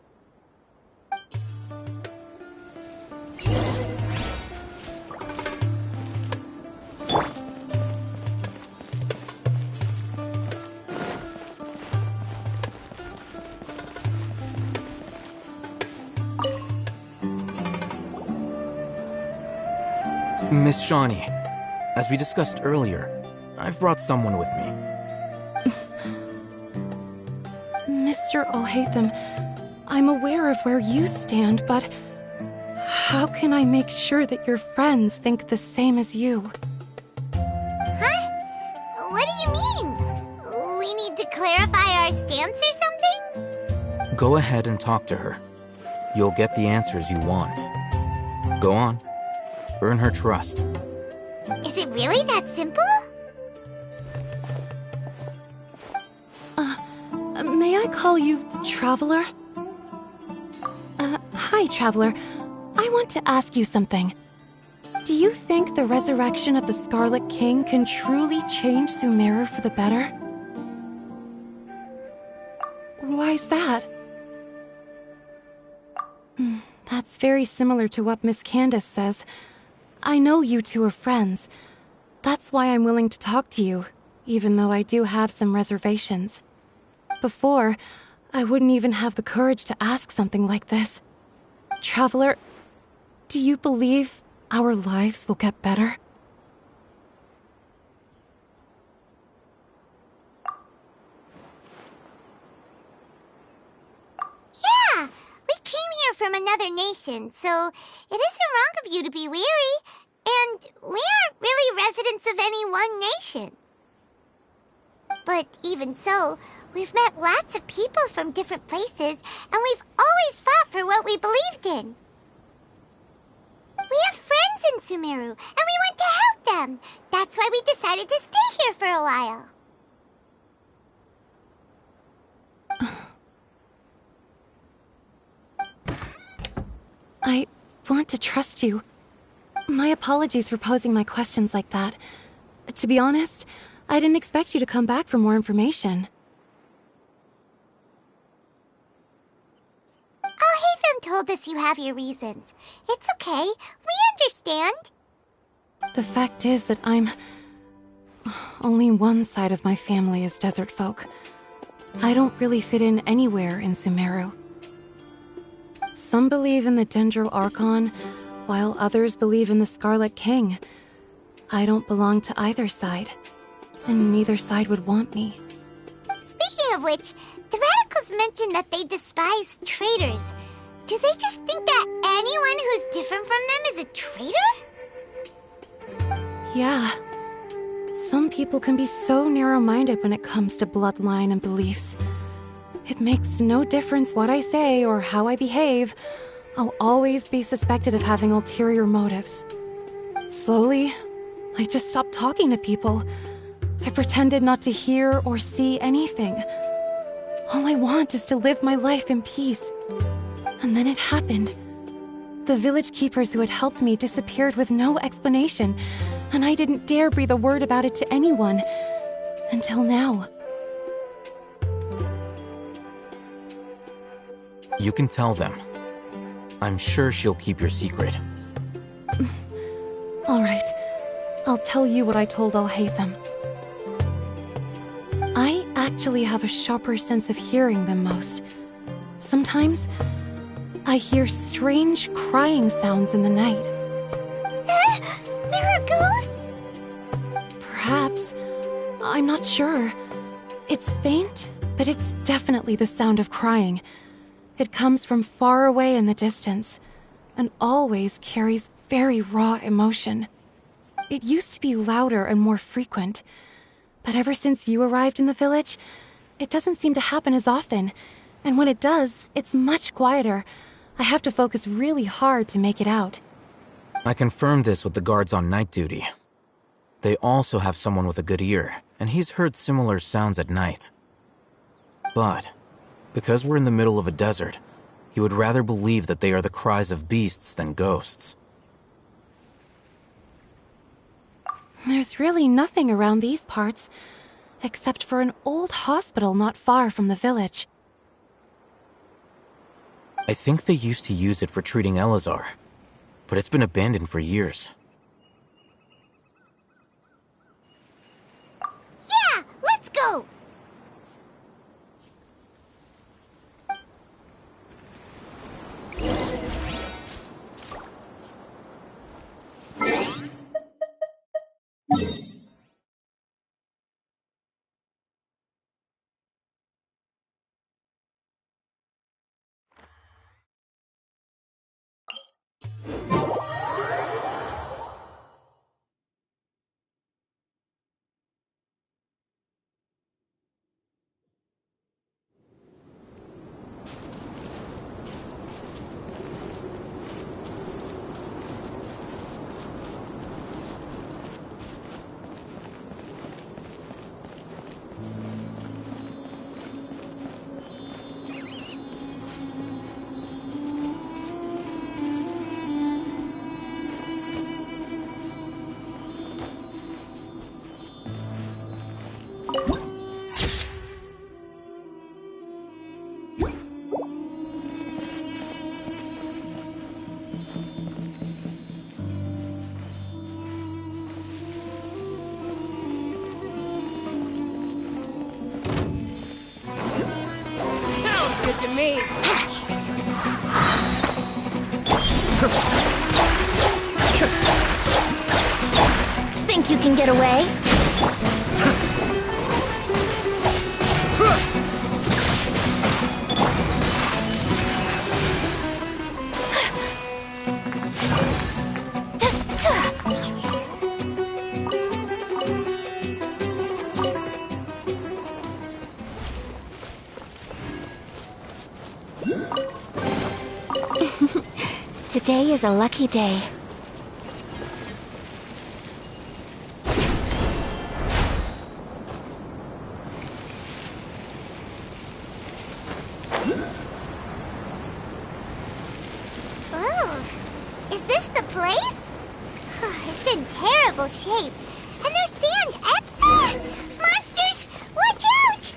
Miss Shawnee, as we discussed earlier, I've brought someone with me. Mr. Alhaitham, I'm aware of where you stand, but how can I make sure that your friends think the same as you? Huh? What do you mean? We need to clarify our stance or something? Go ahead and talk to her. You'll get the answers you want. Go on. Earn her trust. Is it really that simple? May I call you Traveler? Hi, Traveler. I want to ask you something. Do you think the resurrection of the Scarlet King can truly change Sumeru for the better? Why's that? That's very similar to what Miss Candace says. I know you two are friends. That's why I'm willing to talk to you, even though I do have some reservations. Before, I wouldn't even have the courage to ask something like this. Traveler, do you believe our lives will get better? Yeah! We came here from another nation, so it isn't wrong of you to be weary. And we aren't really residents of any one nation. But even so, we've met lots of people from different places, and we've always fought for what we believed in. We have friends in Sumeru, and we want to help them. That's why we decided to stay here for a while. I want to trust you. My apologies for posing my questions like that. To be honest, I didn't expect you to come back for more information. Alhaitham told us you have your reasons. It's okay. We understand. The fact is that only one side of my family is desert folk. I don't really fit in anywhere in Sumeru. Some believe in the Dendro Archon, while others believe in the Scarlet King. I don't belong to either side, and neither side would want me. Speaking of which, the Radicals mentioned that they despise traitors. Do they just think that anyone who's different from them is a traitor? Yeah. Some people can be so narrow-minded when it comes to bloodline and beliefs. It makes no difference what I say or how I behave. I'll always be suspected of having ulterior motives. Slowly, I just stopped talking to people. I pretended not to hear or see anything. All I want is to live my life in peace. And then it happened. The village keepers who had helped me disappeared with no explanation, and I didn't dare breathe a word about it to anyone. Until now. You can tell them. I'm sure she'll keep your secret. All right. I'll tell you what I told Alhaitham. I actually have a sharper sense of hearing than most. Sometimes, I hear strange crying sounds in the night. There are ghosts? Perhaps. I'm not sure. It's faint, but it's definitely the sound of crying. It comes from far away in the distance, and always carries very raw emotion. It used to be louder and more frequent, but ever since you arrived in the village, it doesn't seem to happen as often, and when it does, it's much quieter. I have to focus really hard to make it out. I confirmed this with the guards on night duty. They also have someone with a good ear, and he's heard similar sounds at night. But because we're in the middle of a desert, he would rather believe that they are the cries of beasts than ghosts. There's really nothing around these parts, except for an old hospital not far from the village. I think they used to use it for treating Elazar, but it's been abandoned for years. Yeah, let's go! Good to me. Think you can get away? Today is a lucky day. Oh, is this the place? It's in terrible shape. And there's sand monsters! Watch out!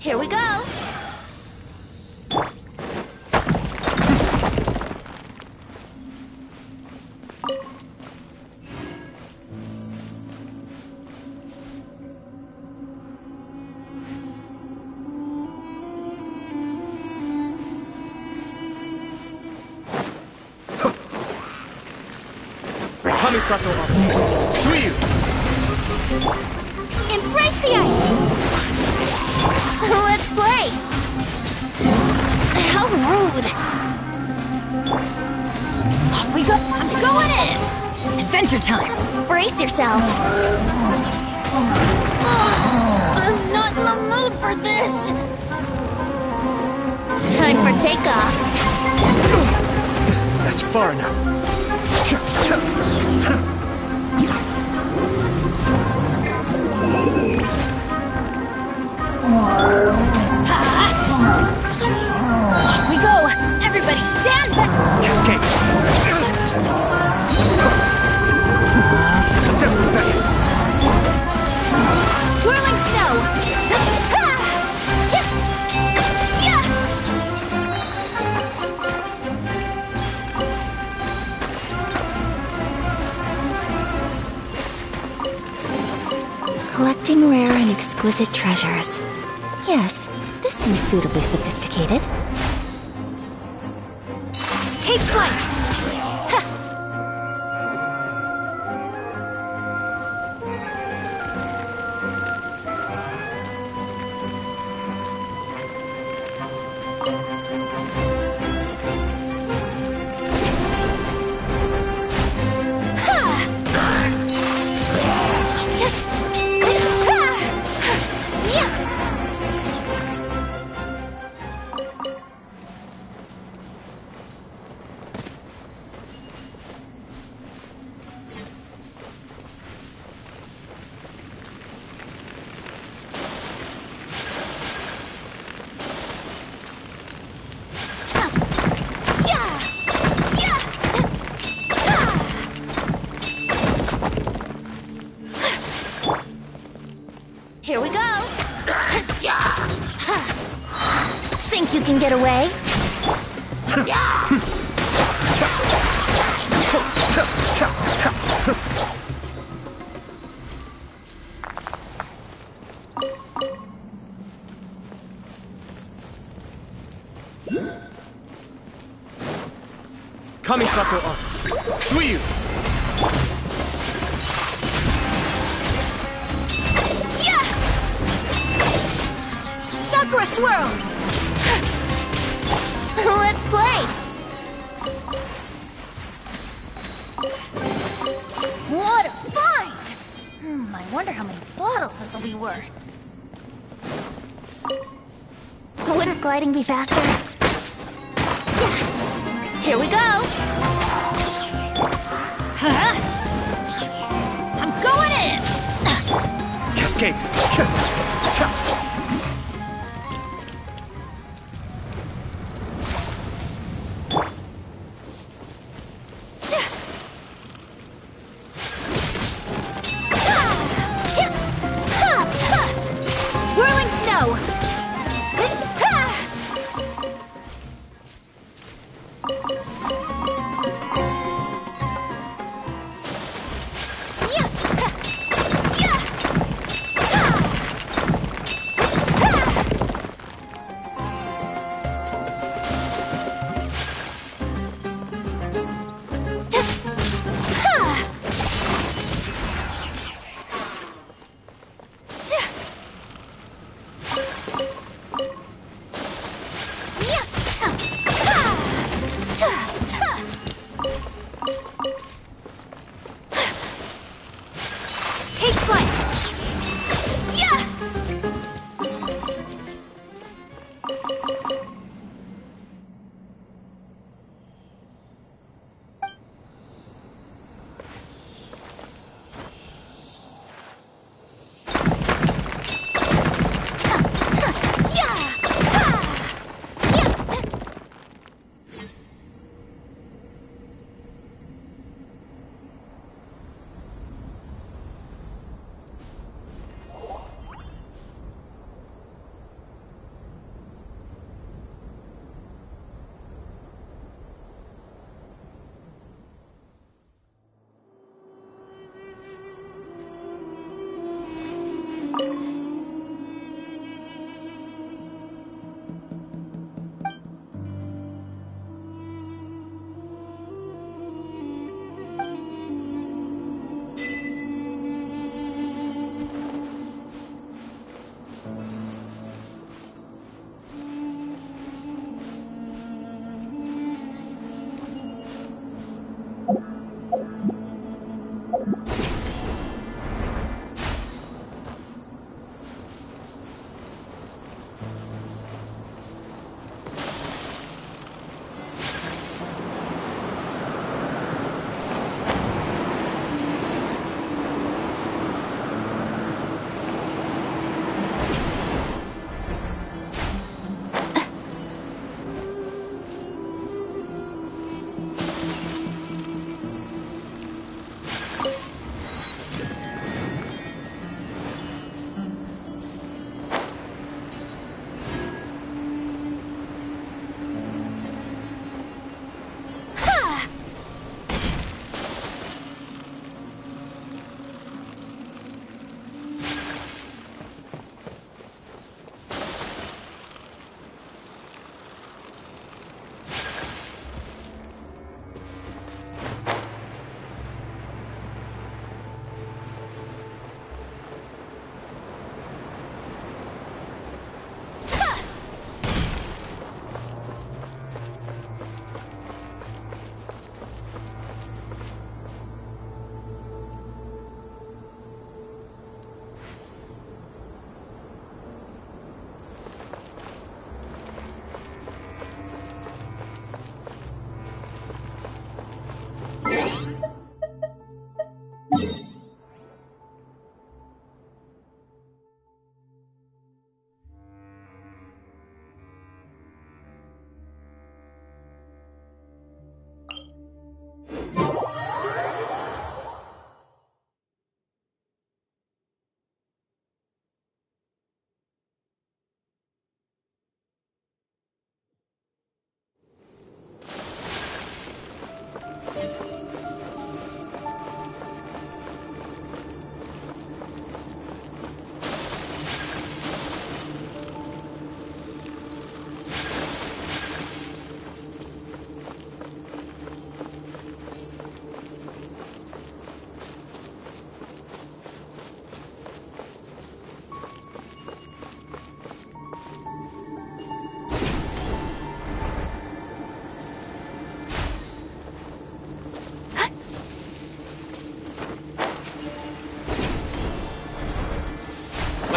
Here we go. Kamisato Suiyu! Embrace the ice! Let's play! How rude! Off we go! I'm going in! Adventure time! Brace yourselves! I'm not in the mood for this! Time for takeoff! That's far enough. Off we go! Everybody stand back! Cascade! Attempt back! Whirling snow! Collecting rare and exquisite treasures. Yes, this seems suitably sophisticated. Take flight! Here we go! Think you can get away? Kamisato up. Suiyu! Sakura swirl! Let's play! What a find! I wonder how many bottles this will be worth. Wouldn't gliding be faster? Here we go! I'm going in! Cascade! Whirling snow! Take flight! Yeah!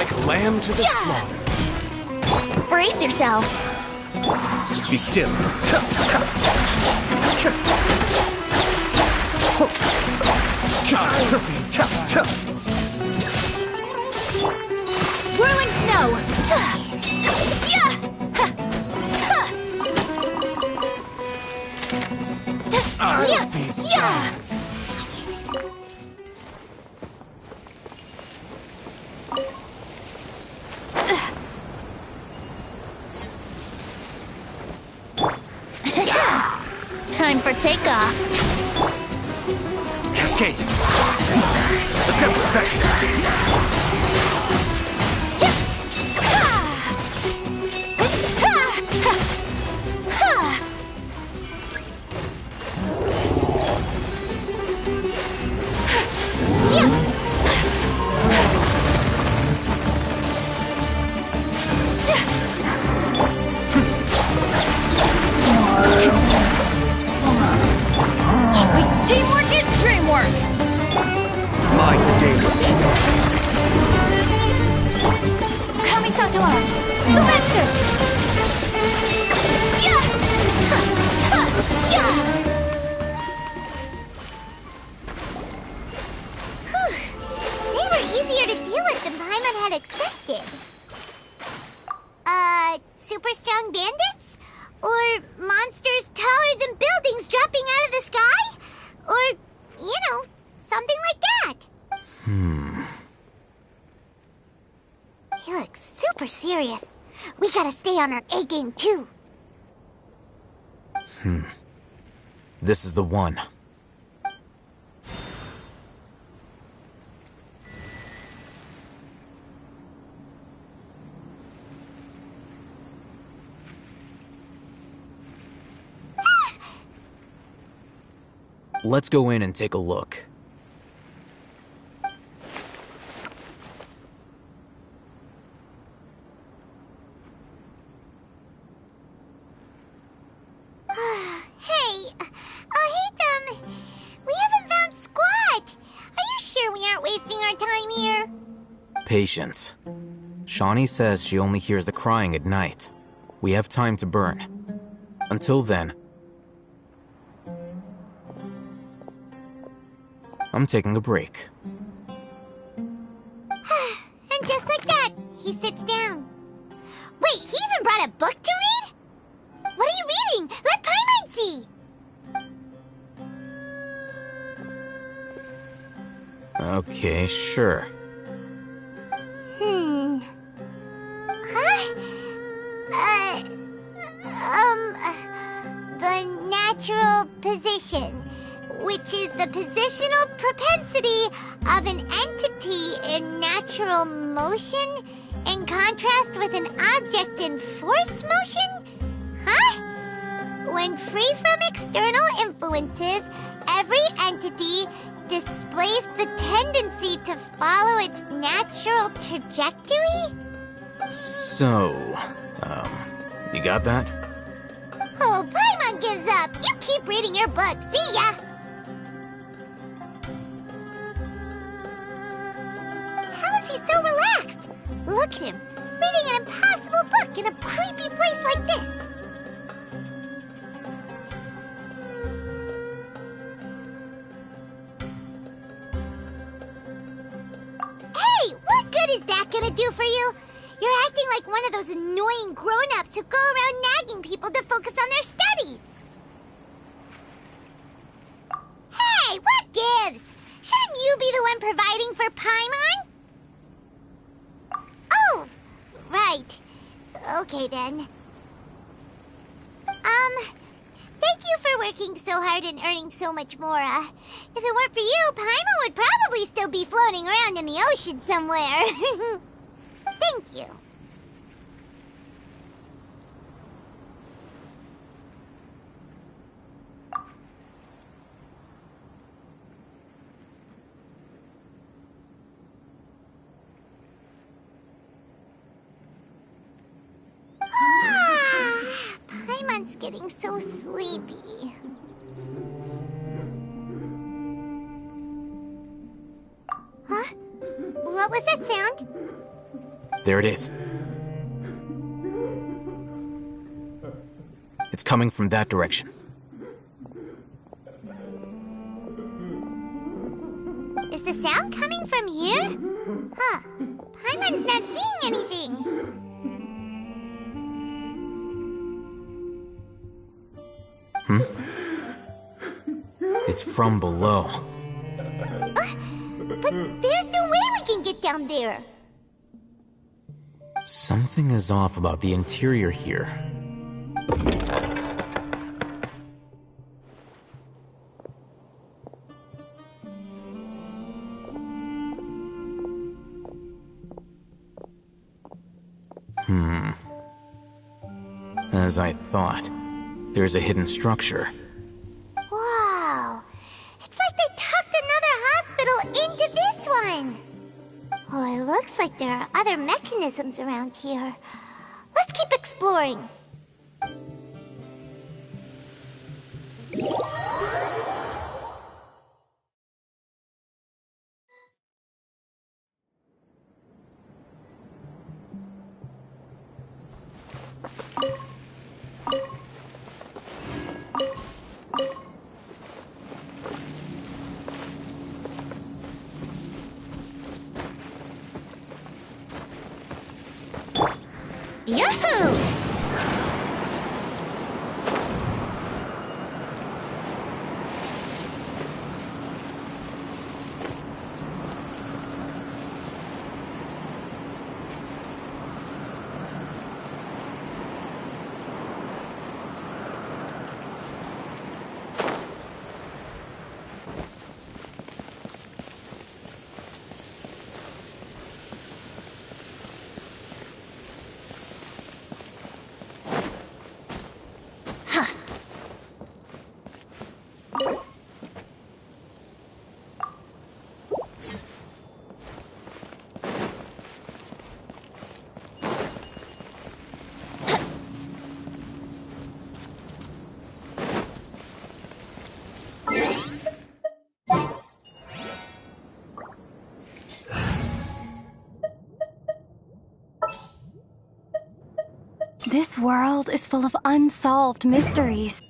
like a lamb to the slaughter. Brace yourselves. Be still. Whirling snow. Yeah. Time for takeoff. Cascade. Attempt back. Teamwork is dreamwork. Mind the deluge. Kamisato art. Sumetsu. They were easier to deal with than Paimon had expected. Super strong bandits? Or monsters taller than buildings dropping out of the sky? Or, something like that. He looks super serious. We gotta stay on our A game, too. This is the one. Let's go in and take a look. Hey, Ethan, we haven't found squat. Are you sure we aren't wasting our time here? Patience. Shawnee says she only hears the crying at night. We have time to burn. Until then, I'm taking a break. And just like that, he sits down. Wait, he even brought a book to read? What are you reading? Let Paimon see! Okay, sure. Huh? The natural position, which is the positional propensity of an entity in natural motion in contrast with an object in forced motion? Huh? When free from external influences, every entity displays the tendency to follow its natural trajectory? So, you got that? Oh, Paimon gives up. You keep reading your book. See ya! How is he so relaxed? Look at him, reading an impossible book in a creepy place like this. Hey, what good is that gonna do for you? You're acting like one of those annoying grown-ups who go around nagging people to focus on their studies. Hey, what gives? Shouldn't you be the one providing for Paimon? Oh, right. Okay, then. Thank you for working so hard and earning so much more. If it weren't for you, Paimon would probably still be floating around in the ocean somewhere. Thank you. Paimon's getting so sleepy. Huh? What was that sound? There it is. It's coming from that direction. Is the sound coming from here? Huh. Paimon's not seeing anything. It's from below. But there's no way we can get down there. Something is off about the interior here. As I thought, there's a hidden structure. Wow. It's like they tucked another hospital into this one. Oh, it looks like there are other mechanisms around here. Let's keep exploring. Yahoo! This world is full of unsolved mysteries.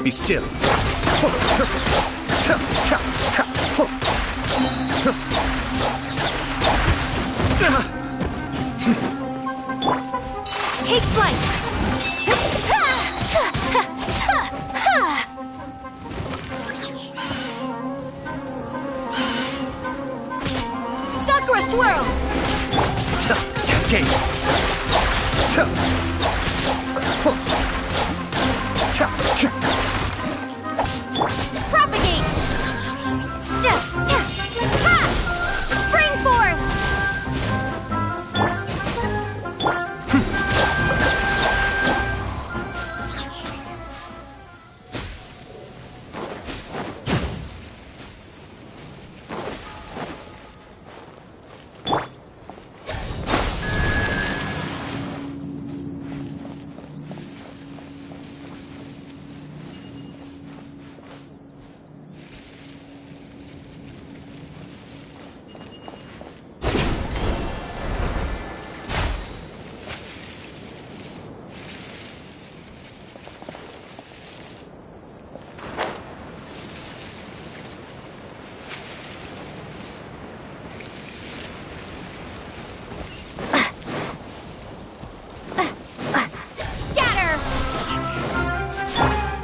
Be still. Take flight! Sakura swirl! Cascade. Propagate! Spring forth!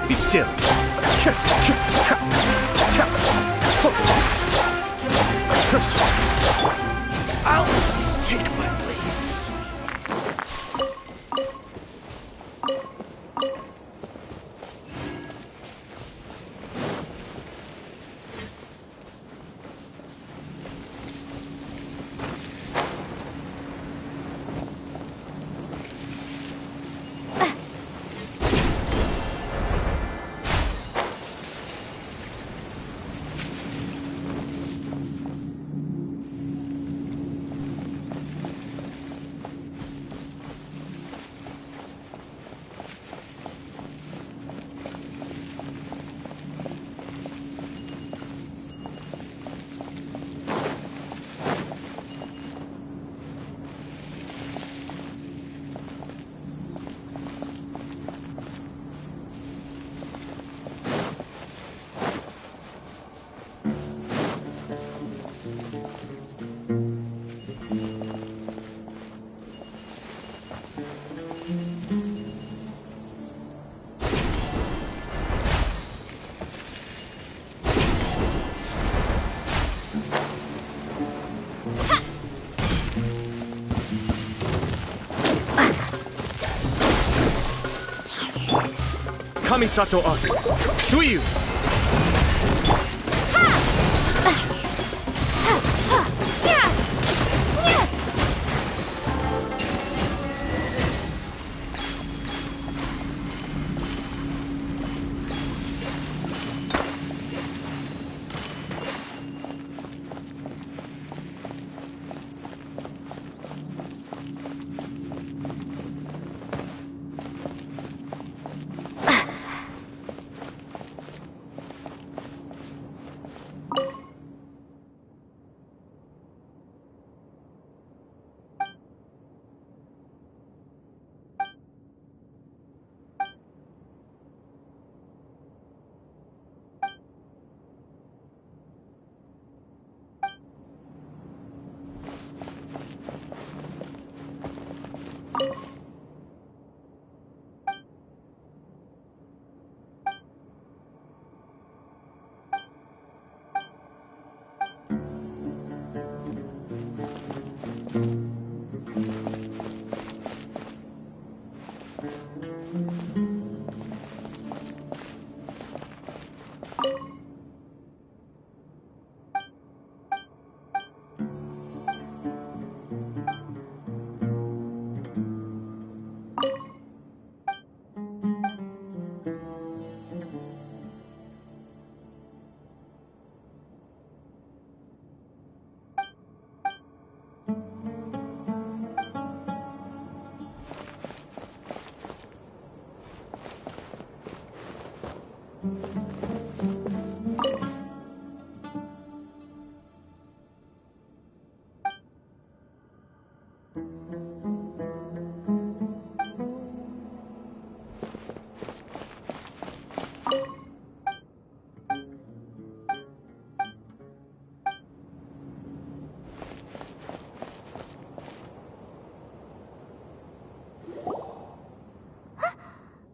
Be still. Kamisato Art. Suiyu!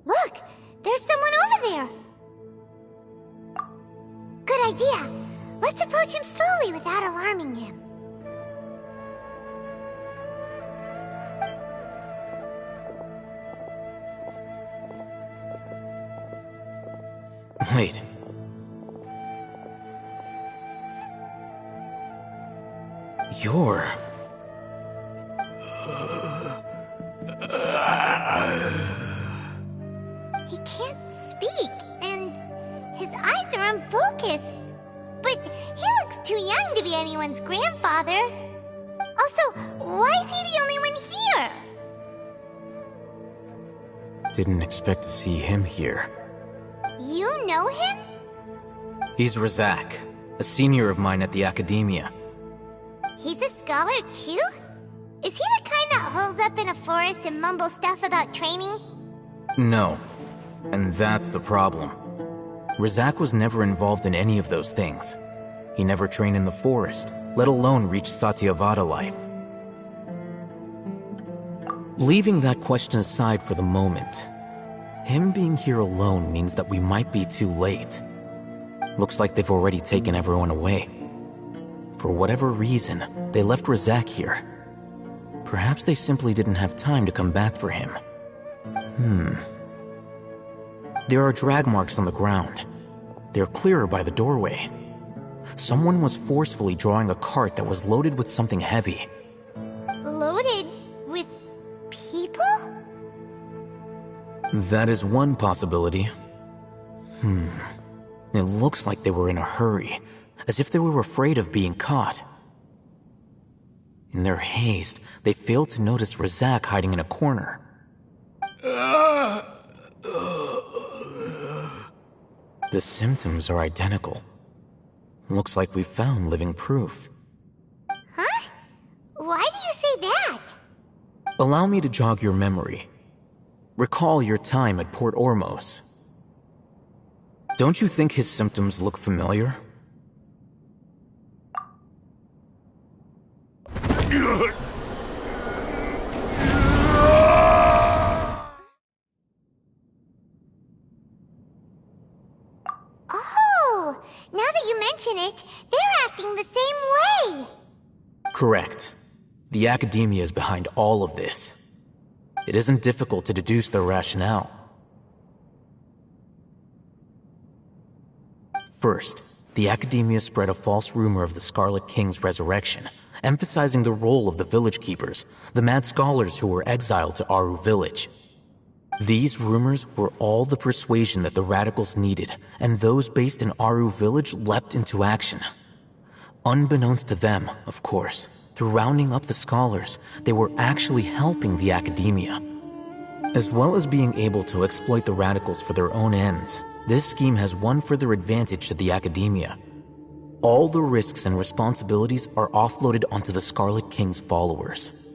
Look! There's someone over there! Good idea. Let's approach him slowly without alarming him. Wait. You're... He can't speak, and his eyes are unfocused. But he looks too young to be anyone's grandfather. Also, why is he the only one here? Didn't expect to see him here. You know him? He's Razak, a senior of mine at the Academia. He's a scholar too? Is he the kind that holds up in a forest and mumbles stuff about training? No. And that's the problem. Razak was never involved in any of those things. He never trained in the forest, let alone reach Satyavada life. Leaving that question aside for the moment, him being here alone means that we might be too late. Looks like they've already taken everyone away. For whatever reason, they left Razak here. Perhaps they simply didn't have time to come back for him. There are drag marks on the ground. They're clearer by the doorway. Someone was forcefully drawing a cart that was loaded with something heavy. Loaded with people? That is one possibility. It looks like they were in a hurry, as if they were afraid of being caught. In their haste, they failed to notice Razak hiding in a corner. The symptoms are identical. Looks like we found living proof. Huh? Why do you say that? Allow me to jog your memory. Recall your time at Port Ormos. Don't you think his symptoms look familiar? Oh, now that you mention it, they're acting the same way. Correct. The Academia is behind all of this. It isn't difficult to deduce their rationale. First, the Academia spread a false rumor of the Scarlet King's resurrection, emphasizing the role of the village keepers, the mad scholars who were exiled to Aru Village. These rumors were all the persuasion that the radicals needed, and those based in Aru Village leapt into action. Unbeknownst to them, of course, through rounding up the scholars, they were actually helping the Academia. As well as being able to exploit the radicals for their own ends, this scheme has one further advantage to the Academia. All the risks and responsibilities are offloaded onto the Scarlet King's followers.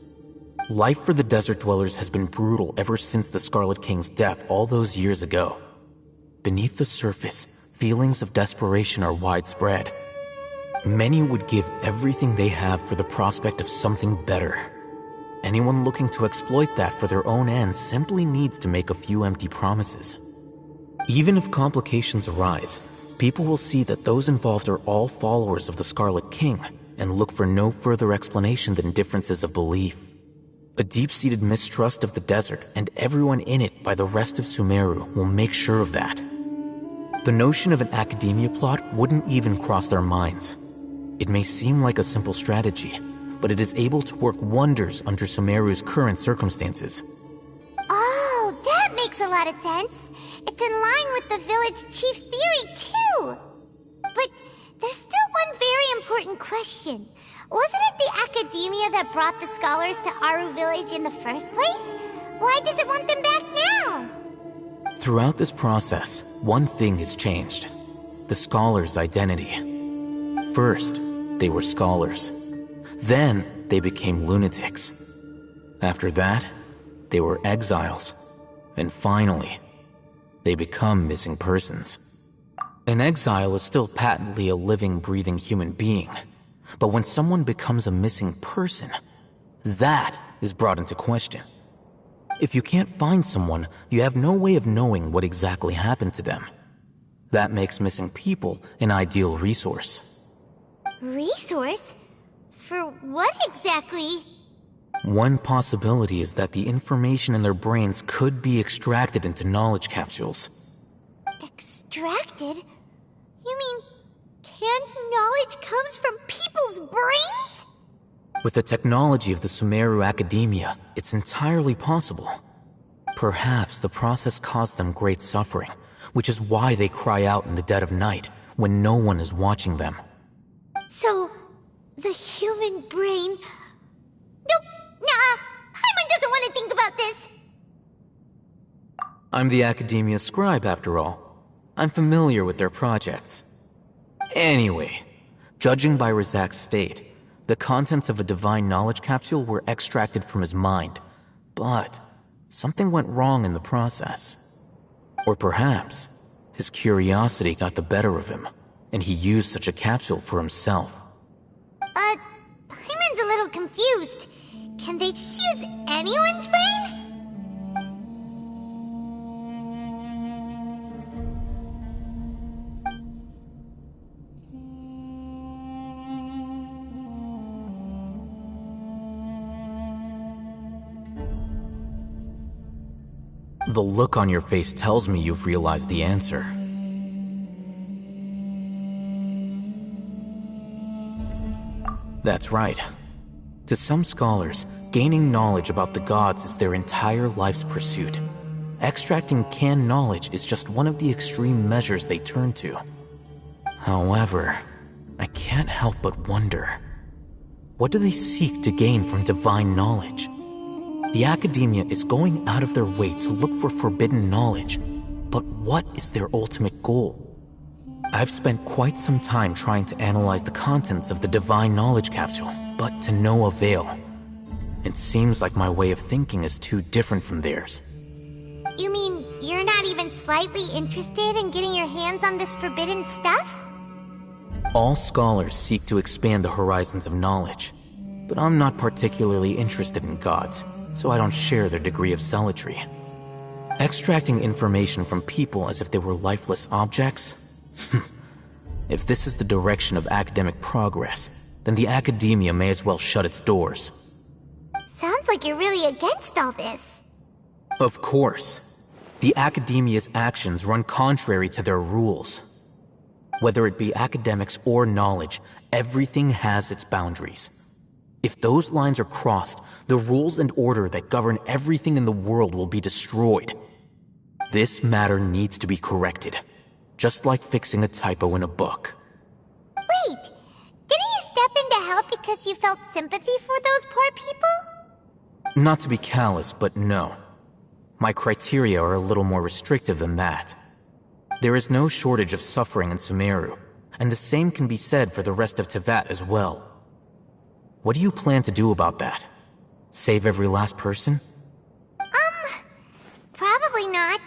Life for the desert dwellers has been brutal ever since the Scarlet King's death all those years ago. Beneath the surface, feelings of desperation are widespread. Many would give everything they have for the prospect of something better. Anyone looking to exploit that for their own ends simply needs to make a few empty promises. Even if complications arise, people will see that those involved are all followers of the Scarlet King and look for no further explanation than differences of belief. A deep-seated mistrust of the desert and everyone in it by the rest of Sumeru will make sure of that. The notion of an Academia plot wouldn't even cross their minds. It may seem like a simple strategy, but it is able to work wonders under Sumeru's current circumstances. Oh, that makes a lot of sense. It's in line with the village chief's theory, too. But there's still one very important question. Wasn't it the Academia that brought the scholars to Aru Village in the first place? Why does it want them back now? Throughout this process, one thing has changed. The scholars' identity. First, they were scholars. Then, they became lunatics. After that, they were exiles. And finally, they become missing persons. An exile is still patently a living, breathing human being. But when someone becomes a missing person, that is brought into question. If you can't find someone, you have no way of knowing what exactly happened to them. That makes missing people an ideal resource. Resource? For what exactly? One possibility is that the information in their brains could be extracted into knowledge capsules. Extracted? You mean canned knowledge comes from people's brains? With the technology of the Sumeru Academia, it's entirely possible. Perhaps the process caused them great suffering, which is why they cry out in the dead of night when no one is watching them. So, the human brain... Nope, nah, Paimon doesn't want to think about this. I'm the Academia scribe, after all. I'm familiar with their projects. Anyway, judging by Razak's state, the contents of a divine knowledge capsule were extracted from his mind, but something went wrong in the process. Or perhaps, his curiosity got the better of him, and he used such a capsule for himself. Paimon's a little confused. Can they just use anyone's brain? The look on your face tells me you've realized the answer. That's right. To some scholars, gaining knowledge about the gods is their entire life's pursuit. Extracting canned knowledge is just one of the extreme measures they turn to. However, I can't help but wonder, what do they seek to gain from divine knowledge? The Academia is going out of their way to look for forbidden knowledge, but what is their ultimate goal? I've spent quite some time trying to analyze the contents of the divine knowledge capsule, but to no avail. It seems like my way of thinking is too different from theirs. You mean you're not even slightly interested in getting your hands on this forbidden stuff? All scholars seek to expand the horizons of knowledge, but I'm not particularly interested in gods, so I don't share their degree of zealotry. Extracting information from people as if they were lifeless objects? If this is the direction of academic progress, then the Academia may as well shut its doors. Sounds like you're really against all this. Of course. The Academia's actions run contrary to their rules. Whether it be academics or knowledge, everything has its boundaries. If those lines are crossed, the rules and order that govern everything in the world will be destroyed. This matter needs to be corrected, just like fixing a typo in a book. Wait, didn't you step in to help because you felt sympathy for those poor people? Not to be callous, but no. My criteria are a little more restrictive than that. There is no shortage of suffering in Sumeru, and the same can be said for the rest of Teyvat as well. What do you plan to do about that? Save every last person? Probably not.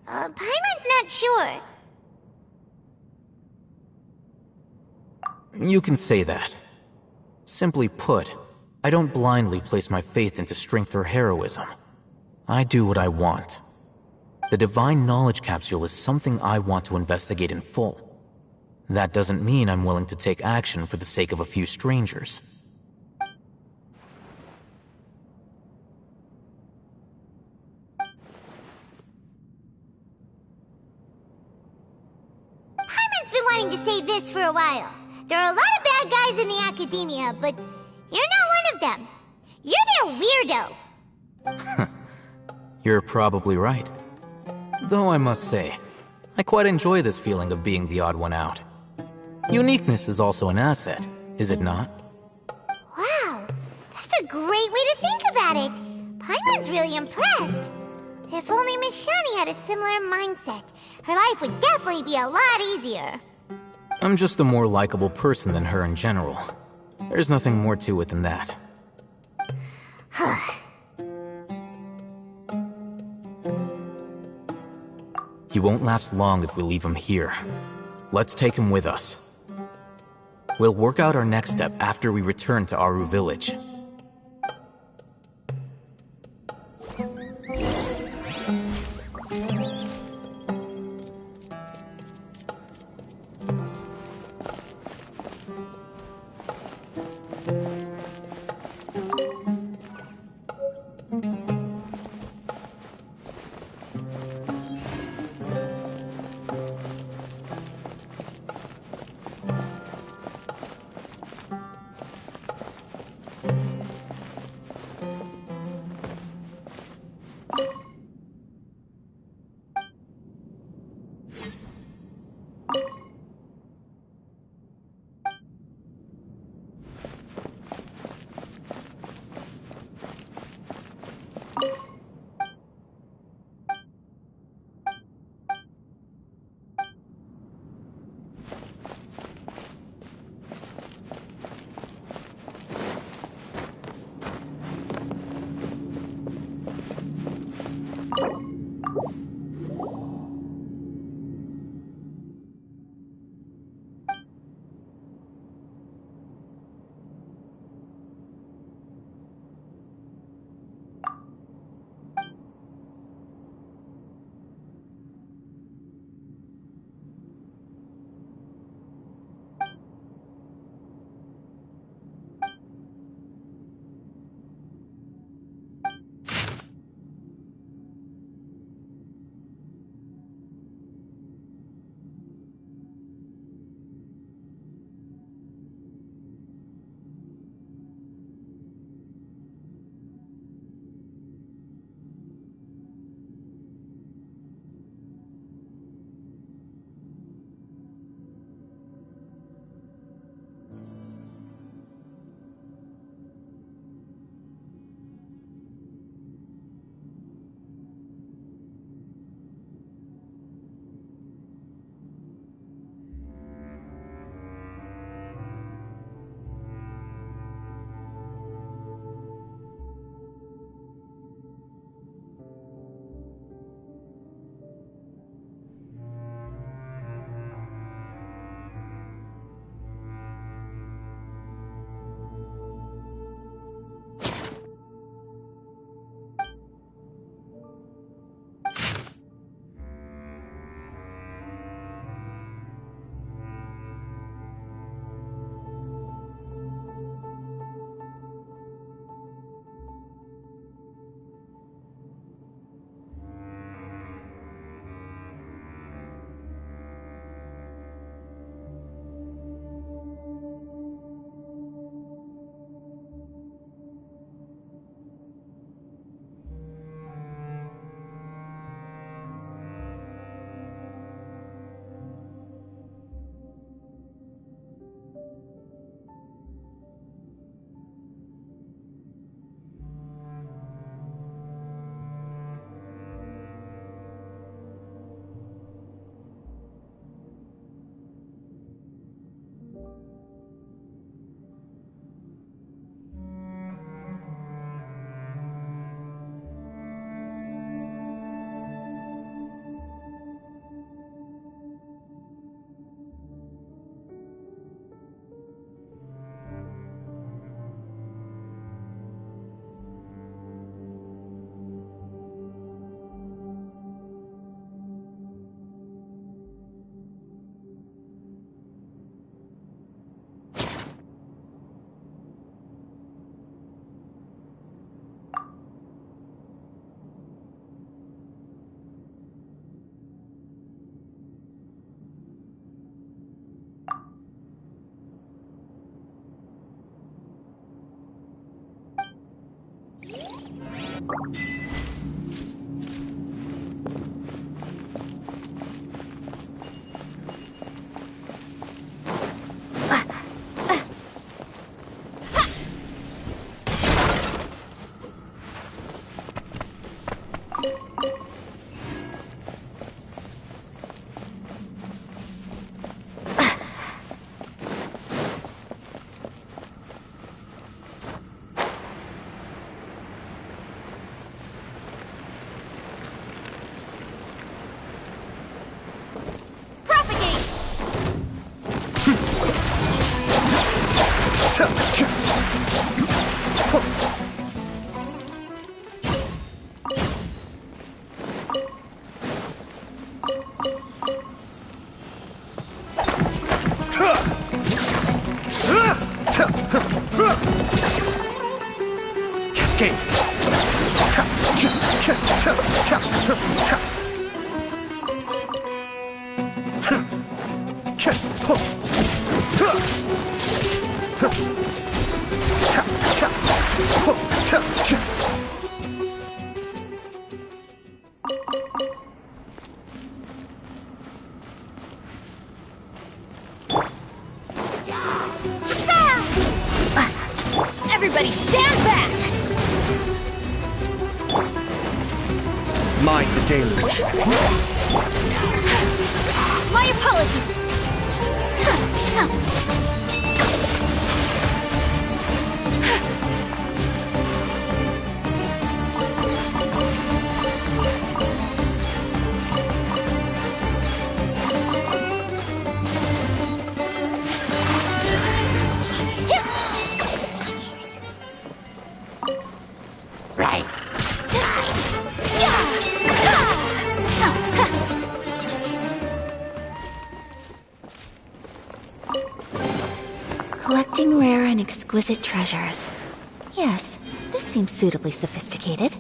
Paimon's not sure. You can say that. Simply put, I don't blindly place my faith into strength or heroism. I do what I want. The Divine Knowledge Capsule is something I want to investigate in full. That doesn't mean I'm willing to take action for the sake of a few strangers. Paimon's been wanting to say this for a while. There are a lot of bad guys in the academia, but you're not one of them. You're their weirdo. You're probably right. Though I must say, I quite enjoy this feeling of being the odd one out. Uniqueness is also an asset, is it not? Wow, that's a great way to think about it. Paimon's really impressed. If only Miss Shani had a similar mindset, her life would definitely be a lot easier. I'm just a more likable person than her in general. There's nothing more to it than that. He won't last long if we leave him here. Let's take him with us. We'll work out our next step after we return to Aru Village. Everybody stand back! Mind the deluge. My apologies! Right. Collecting rare and exquisite treasures. Yes, this seems suitably sophisticated.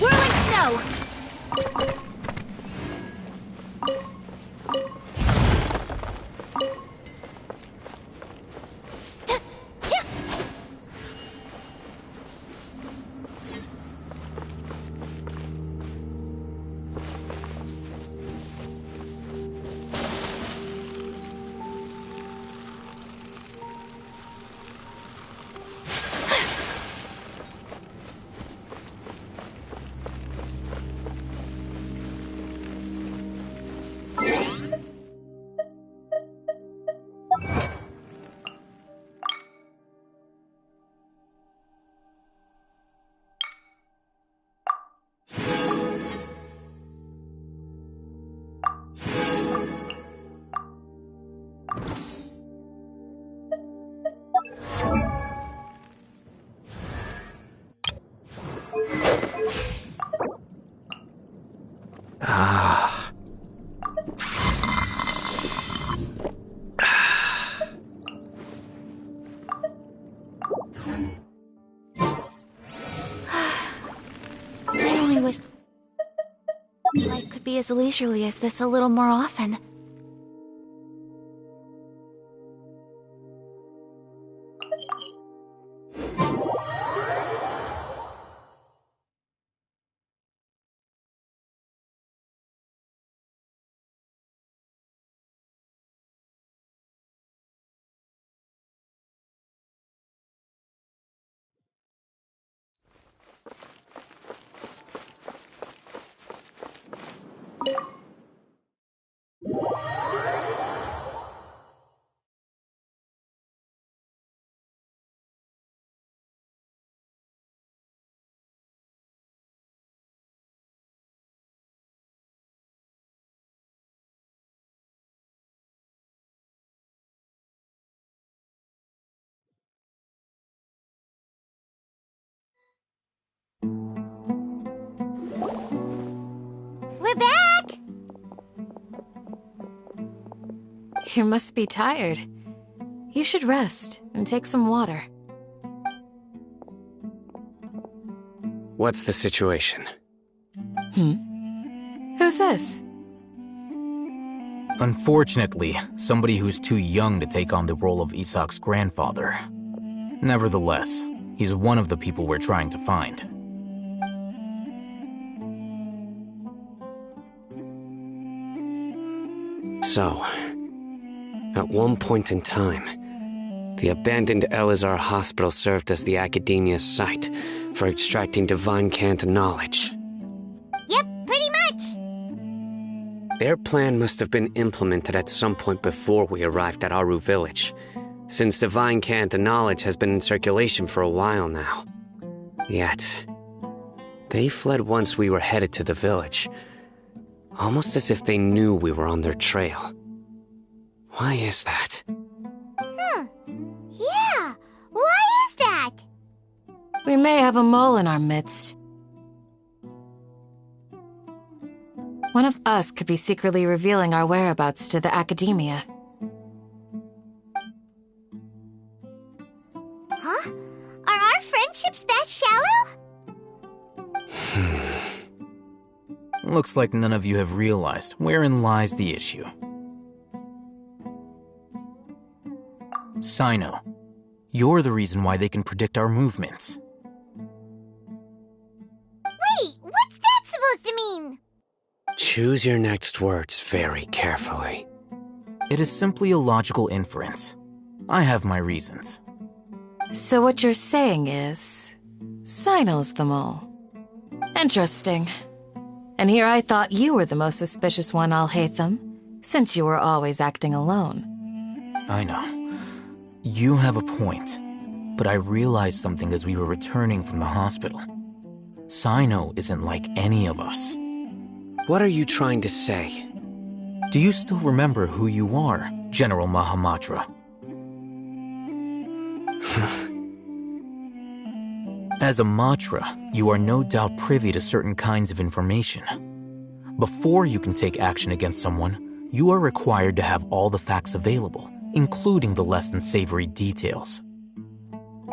Whirling snow! I only wish life could be as leisurely as this a little more often. We're back! You must be tired. You should rest and take some water. What's the situation? Who's this? Unfortunately, somebody who's too young to take on the role of Isak's grandfather. Nevertheless, he's one of the people we're trying to find. So, at one point in time, the abandoned Elazar Hospital served as the Academia's site for extracting divine cant knowledge. Yep, pretty much. Their plan must have been implemented at some point before we arrived at Aru Village, since divine cant knowledge has been in circulation for a while now. Yet, they fled once we were headed to the village, almost as if they knew we were on their trail. Why is that? Yeah, why is that? We may have a mole in our midst. One of us could be secretly revealing our whereabouts to the Academia. Huh? Are our friendships that shallow? Looks like none of you have realized wherein lies the issue. Sino, you're the reason why they can predict our movements. Wait, what's that supposed to mean? Choose your next words very carefully. It is simply a logical inference. I have my reasons. So what you're saying is, Sino's the mole. Interesting. And here I thought you were the most suspicious one, Alhaitham, since you were always acting alone. I know. You have a point, but I realized something as we were returning from the hospital. Sino isn't like any of us. What are you trying to say? Do you still remember who you are, General Mahamatra? As a Matra, you are no doubt privy to certain kinds of information. Before you can take action against someone, you are required to have all the facts available, including the less than savory details.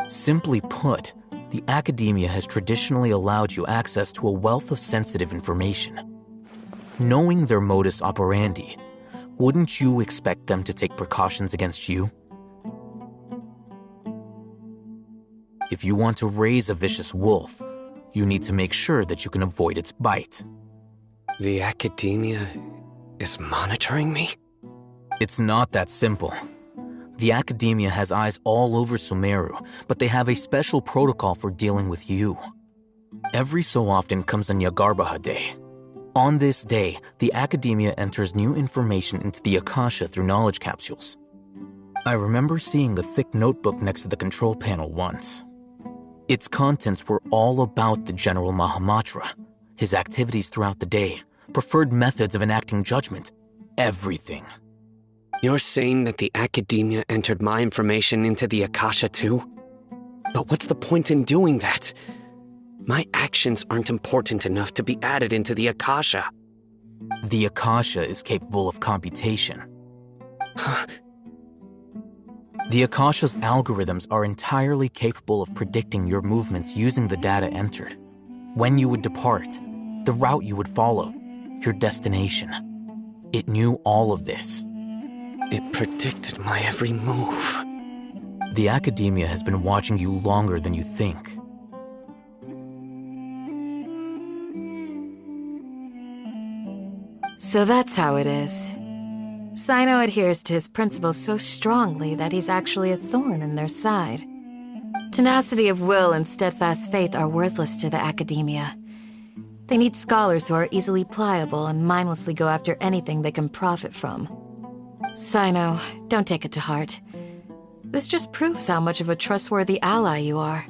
Simply put, the Academia has traditionally allowed you access to a wealth of sensitive information. Knowing their modus operandi, wouldn't you expect them to take precautions against you? If you want to raise a vicious wolf, you need to make sure that you can avoid its bite. The Academia is monitoring me? It's not that simple. The Academia has eyes all over Sumeru, but they have a special protocol for dealing with you. Every so often comes a Nyagarbaha Day. On this day, the Academia enters new information into the Akasha through knowledge capsules. I remember seeing a thick notebook next to the control panel once. Its contents were all about the General Mahamatra, his activities throughout the day, preferred methods of enacting judgment, everything. You're saying that the Academia entered my information into the Akasha too? But what's the point in doing that? My actions aren't important enough to be added into the Akasha. The Akasha is capable of computation. The Akasha's algorithms are entirely capable of predicting your movements using the data entered. When you would depart, the route you would follow, your destination. It knew all of this. It predicted my every move. The Academia has been watching you longer than you think. So that's how it is. Sino adheres to his principles so strongly that he's actually a thorn in their side. Tenacity of will and steadfast faith are worthless to the Academia. They need scholars who are easily pliable and mindlessly go after anything they can profit from. Sino, don't take it to heart. This just proves how much of a trustworthy ally you are.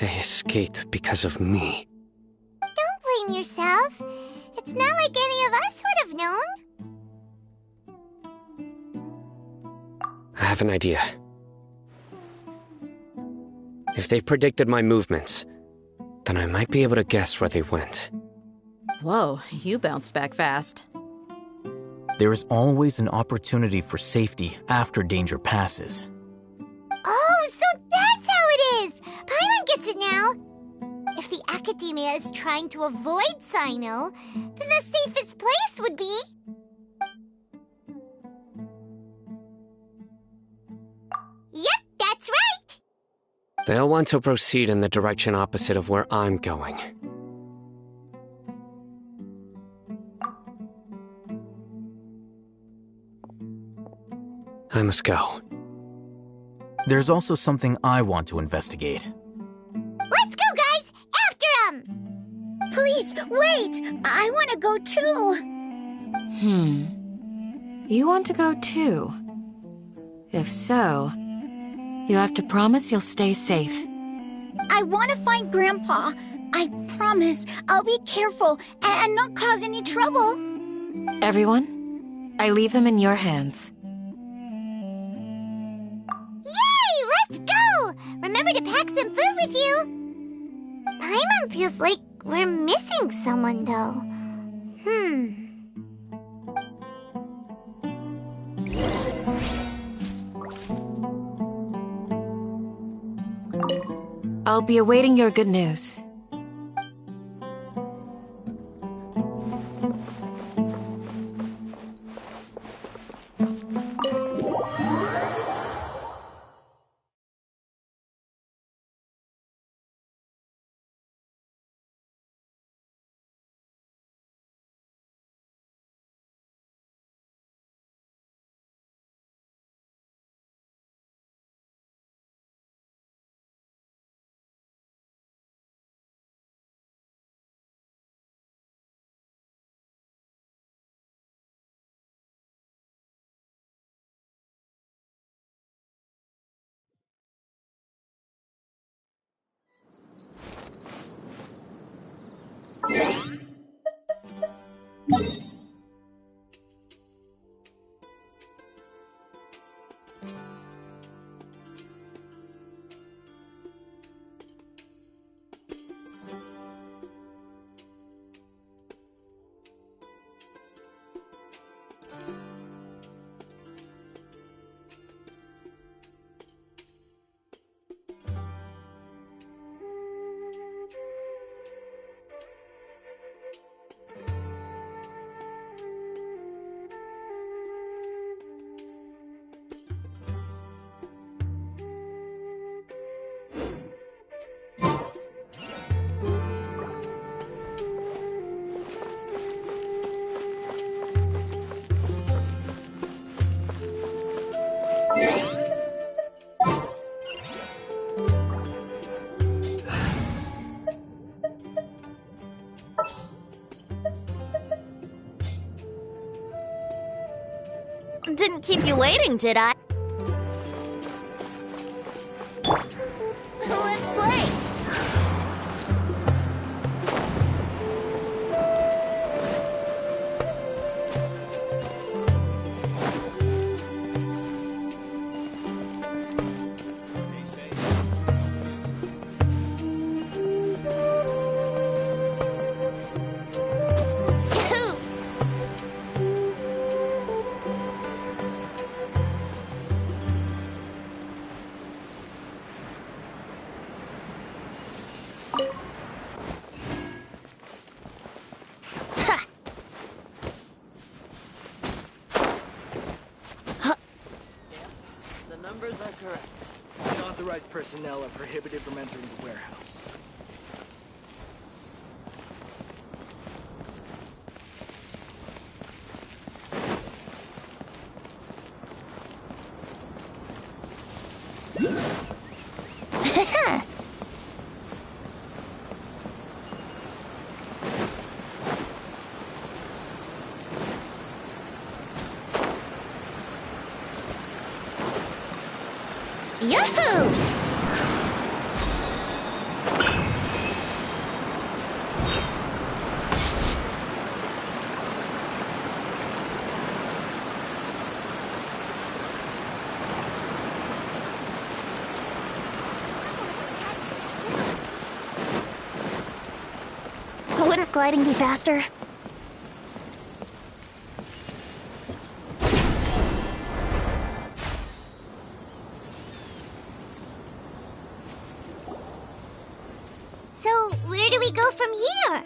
They escaped because of me. Don't blame yourself. It's not like any of us would have known. I have an idea. If they predicted my movements, then I might be able to guess where they went. Whoa, you bounced back fast. There is always an opportunity for safety after danger passes. Oh, so that's how it is! Paimon gets it now! If the Academia is trying to avoid Sino, then the safest place would be... Yep, that's right! They'll want to proceed in the direction opposite of where I'm going. I must go. There's also something I want to investigate. Let's go, guys! After 'em! Please, wait! I want to go too! You want to go too? If so, you have to promise you'll stay safe. I want to find Grandpa. I promise I'll be careful and not cause any trouble. Everyone, I leave him in your hands. Yay! Let's go! Remember to pack some food with you! Paimon feels like we're missing someone, though. I'll be awaiting your good news. Didn't keep you waiting, did I? Let's play! The numbers are correct. Unauthorized personnel are prohibited from entering the warehouse. Yahoo! Wouldn't gliding be faster? go from here?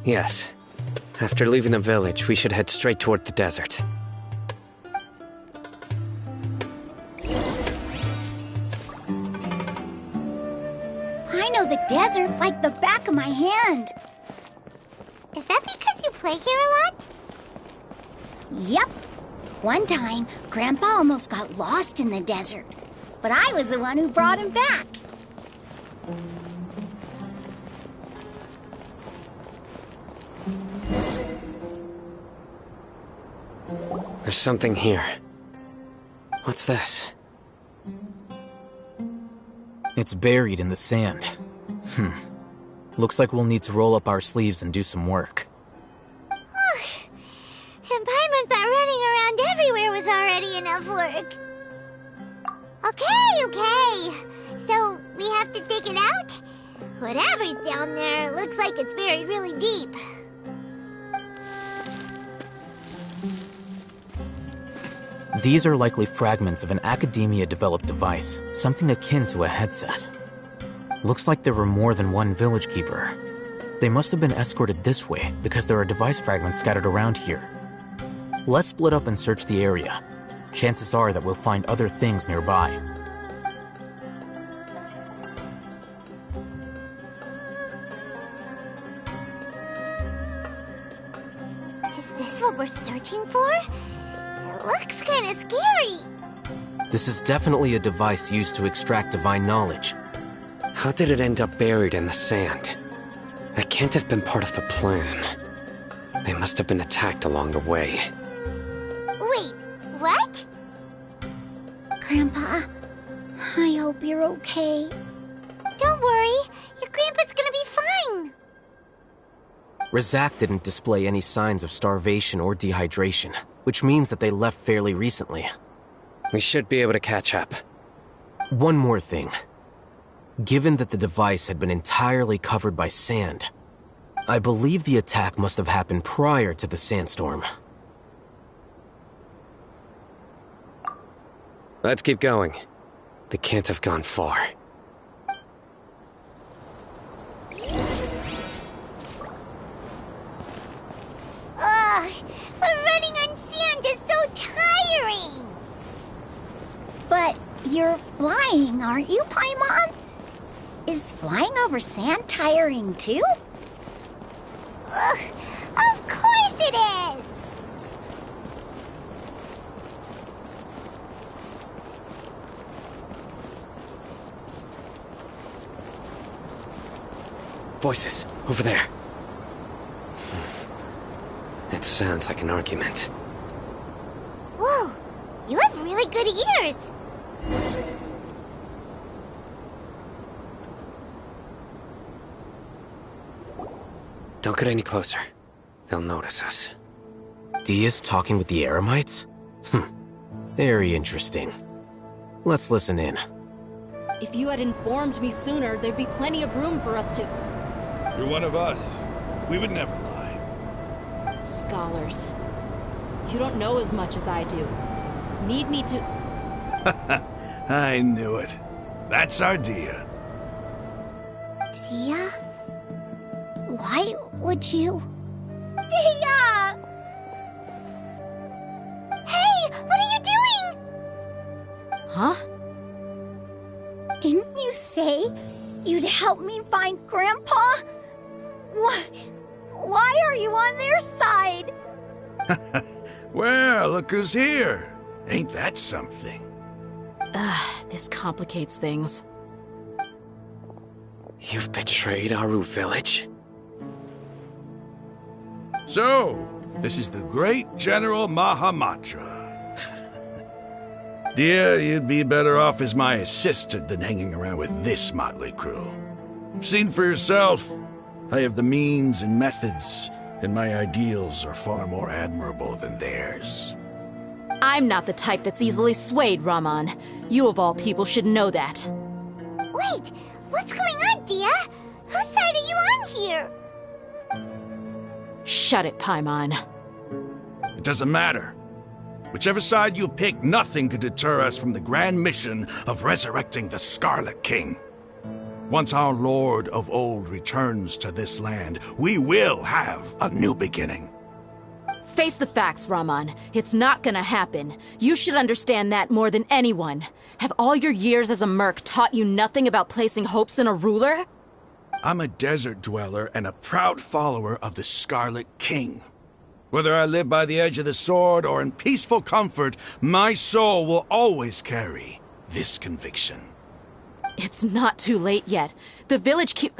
Yes. After leaving the village, we should head straight toward the desert. I know the desert like the back of my hand. Is that because you play here a lot? Yep. One time, Grandpa almost got lost in the desert, but I was the one who brought him back. There's something here. What's this? It's buried in the sand. Looks like we'll need to roll up our sleeves and do some work. And Paimon thought running around everywhere was already enough work. Okay. So, we have to dig it out? Whatever's down there, looks like it's buried really deep. These are likely fragments of an Academia-developed device, something akin to a headset. Looks like there were more than one village keeper. They must have been escorted this way because there are device fragments scattered around here. Let's split up and search the area. Chances are that we'll find other things nearby. Is this what we're searching for? It looks kind of scary. This is definitely a device used to extract divine knowledge. How did it end up buried in the sand? That can't have been part of the plan. They must have been attacked along the way. Wait, what? Grandpa, I hope you're okay. Don't worry, your grandpa's gonna be fine. Razak didn't display any signs of starvation or dehydration, which means that they left fairly recently. We should be able to catch up. One more thing. Given that the device had been entirely covered by sand, I believe the attack must have happened prior to the sandstorm. Let's keep going. They can't have gone far. Ugh, but running on sand is so tiring. But you're flying, aren't you, Paimon? Is flying over sand tiring too? Ugh, of course it is! Voices, over there. It sounds like an argument. Whoa, you have really good ears. Don't get any closer. They'll notice us. Dia's talking with the Eremites? Very interesting. Let's listen in. If you had informed me sooner, there'd be plenty of room for us to... You're one of us. We would never lie. Scholars. You don't know as much as I do. Need me to... I knew it. That's our Dia. Dia? Why would you... Dia! Hey, what are you doing? Huh? Didn't you say you'd help me find Grandpa? Why are you on their side? Well, look who's here. Ain't that something? This complicates things. You've betrayed Aru village? So, this is the great General Mahamatra. Dear, you'd be better off as my assistant than hanging around with this motley crew. Seen for yourself. I have the means and methods, and my ideals are far more admirable than theirs. I'm not the type that's easily swayed, Raman. You of all people should know that. Wait, what's going on, Dia? Whose side are you on here? Shut it, Paimon. It doesn't matter. Whichever side you pick, nothing could deter us from the grand mission of resurrecting the Scarlet King. Once our Lord of Old returns to this land, we will have a new beginning. Face the facts, Raman. It's not gonna happen. You should understand that more than anyone. Have all your years as a merc taught you nothing about placing hopes in a ruler? I'm a desert dweller and a proud follower of the Scarlet King. Whether I live by the edge of the sword or in peaceful comfort, my soul will always carry this conviction. It's not too late yet. The village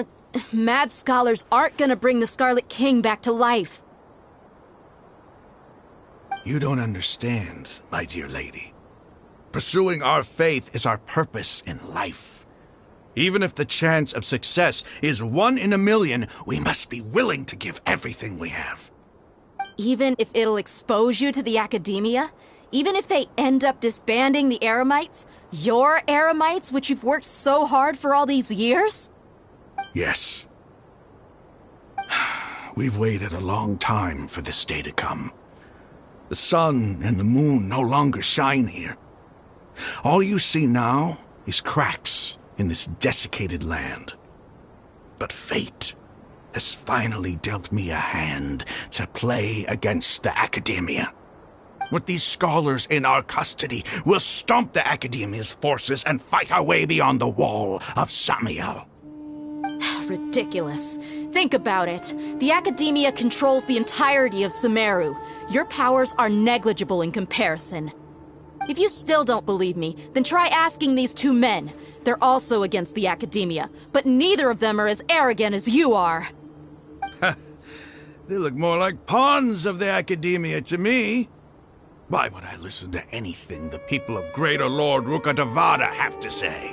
mad scholars aren't gonna bring the Scarlet King back to life. You don't understand, my dear lady. Pursuing our faith is our purpose in life. Even if the chance of success is 1 in a million, we must be willing to give everything we have. Even if it'll expose you to the academia? Even if they end up disbanding the Eremites? Your Eremites, which you've worked so hard for all these years? Yes. We've waited a long time for this day to come. The sun and the moon no longer shine here. All you see now is cracks in this desiccated land. But fate has finally dealt me a hand to play against the Academia. With these scholars in our custody, we'll stomp the Academia's forces and fight our way beyond the wall of Samiel. Ridiculous. Think about it. The Academia controls the entirety of Sumeru. Your powers are negligible in comparison. If you still don't believe me, then try asking these 2 men. They're also against the Academia, but neither of them are as arrogant as you are. They look more like pawns of the Academia to me. Why would I listen to anything the people of Greater Lord Rukkhadevada have to say?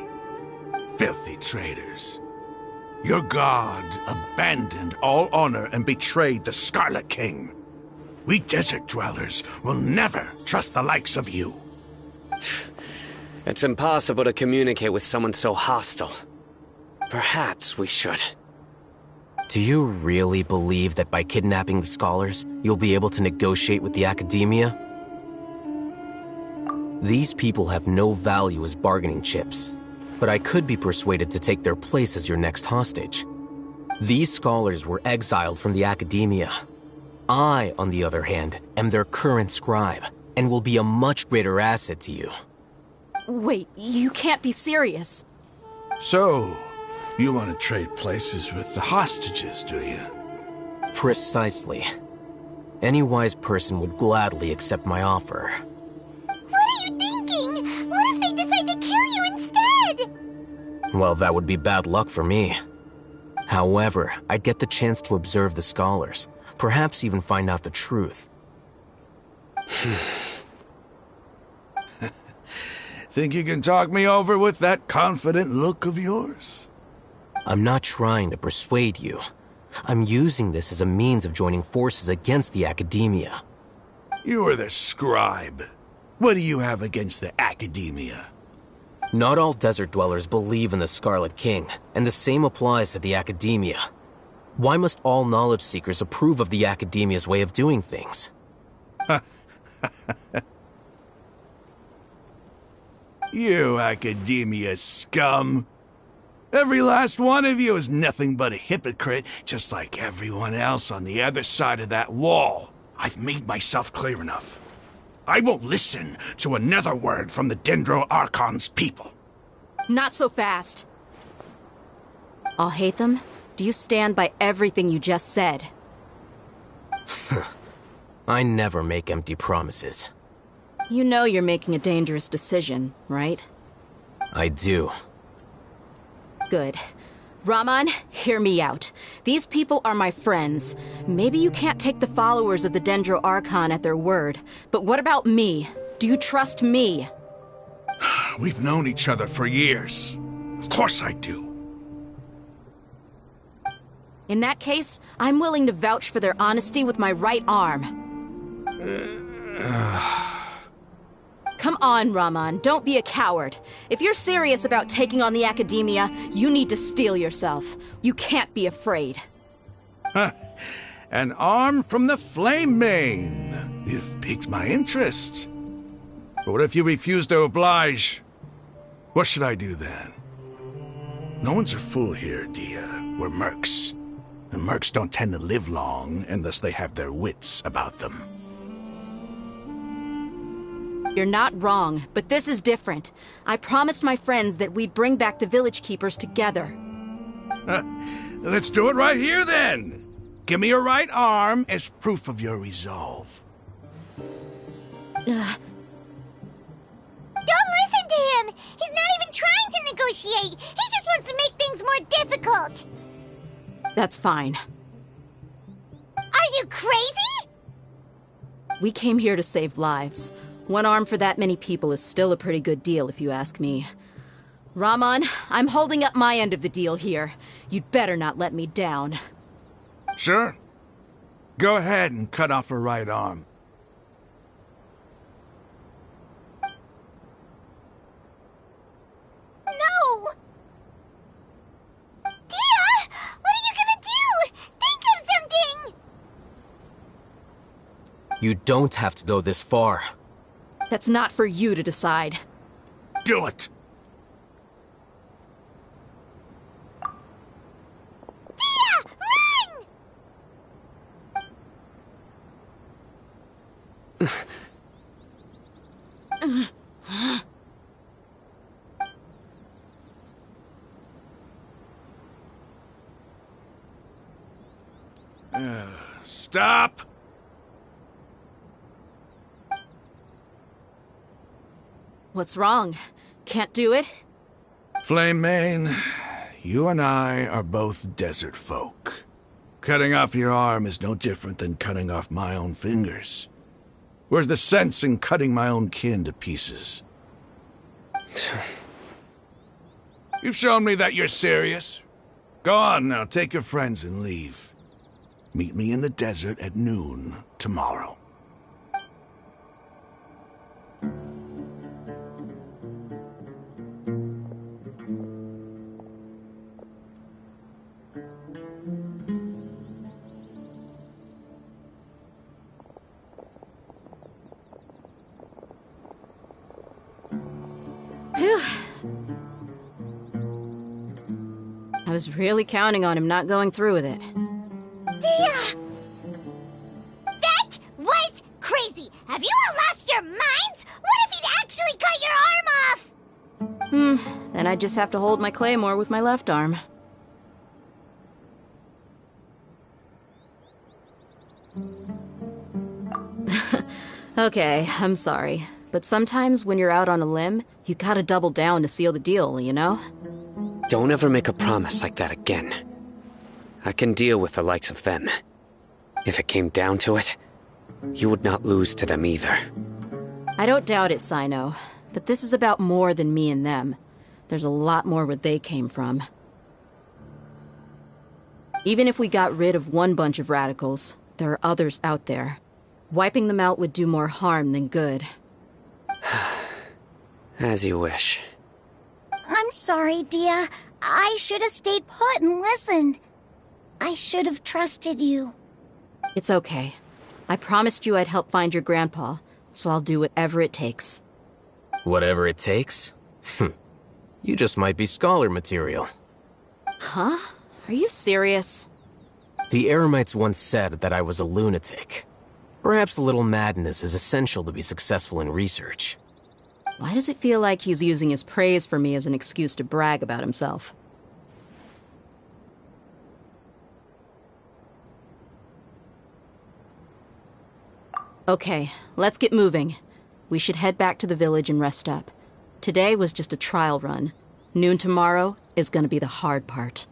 Filthy traitors. Your god abandoned all honor and betrayed the Scarlet King. We desert dwellers will never trust the likes of you. It's impossible to communicate with someone so hostile. Perhaps we should. Do you really believe that by kidnapping the scholars, you'll be able to negotiate with the Academia? These people have no value as bargaining chips, but I could be persuaded to take their place as your next hostage. These scholars were exiled from the Academia. I, on the other hand, am their current scribe, and will be a much greater asset to you. Wait, you can't be serious. So, you want to trade places with the hostages, do you? Precisely. Any wise person would gladly accept my offer. What are you thinking? What if they decide to kill you instead? Well, that would be bad luck for me. However, I'd get the chance to observe the scholars, perhaps even find out the truth. Think you can talk me over with that confident look of yours? I'm not trying to persuade you. I'm using this as a means of joining forces against the Academia. You are the scribe. What do you have against the Academia? Not all desert dwellers believe in the Scarlet King, and the same applies to the Academia. Why must all knowledge seekers approve of the Academia's way of doing things? You Academia scum. Every last one of you is nothing but a hypocrite, just like everyone else on the other side of that wall. I've made myself clear enough. I won't listen to another word from the Dendro Archon's people. Not so fast. I'll hate them. Do you stand by everything you just said? I never make empty promises. You know you're making a dangerous decision, right? I do. Good. Raman, hear me out. These people are my friends. Maybe you can't take the followers of the Dendro Archon at their word, but what about me? Do you trust me? We've known each other for years. Of course I do. In that case, I'm willing to vouch for their honesty with my right arm. Come on, Raman, don't be a coward. If you're serious about taking on the Academia, you need to steel yourself. You can't be afraid. An arm from the Flame Mane. You've piqued my interest. But what if you refuse to oblige? What should I do then? No one's a fool here, Dia. We're mercs. And mercs don't tend to live long unless they have their wits about them. You're not wrong, but this is different. I promised my friends that we'd bring back the village keepers together. Let's do it right here, then. Give me your right arm as proof of your resolve. Don't listen to him! He's not even trying to negotiate! He just wants to make things more difficult! That's fine. Are you crazy? We came here to save lives. One arm for that many people is still a pretty good deal, if you ask me. Rahman, I'm holding up my end of the deal here. You'd better not let me down. Sure. Go ahead and cut off her right arm. No! Dia! What are you gonna do? Think of something! You don't have to go this far. That's not for you to decide. Do it! Dia! Run! Stop! What's wrong? Can't do it? Flame Mane, you and I are both desert folk. Cutting off your arm is no different than cutting off my own fingers. Where's the sense in cutting my own kin to pieces? You've shown me that you're serious. Go on now, take your friends and leave. Meet me in the desert at noon tomorrow. I was really counting on him not going through with it. Dia! That was crazy! Have you all lost your minds? What if he'd actually cut your arm off? Then I just have to hold my claymore with my left arm. Okay, I'm sorry. But sometimes when you're out on a limb, you gotta double down to seal the deal, you know? Don't ever make a promise like that again. I can deal with the likes of them. If it came down to it, you would not lose to them either. I don't doubt it, Sino. But this is about more than me and them. There's a lot more where they came from. Even if we got rid of one bunch of radicals, there are others out there. Wiping them out would do more harm than good. As you wish. I'm sorry, Dia. I should have stayed put and listened. I should have trusted you. It's okay. I promised you I'd help find your grandpa, so I'll do whatever it takes. Whatever it takes? You just might be scholar material. Huh? Are you serious? The Eremites once said that I was a lunatic. Perhaps a little madness is essential to be successful in research. Why does it feel like he's using his praise for me as an excuse to brag about himself? Okay, let's get moving. We should head back to the village and rest up. Today was just a trial run. Noon tomorrow is gonna be the hard part.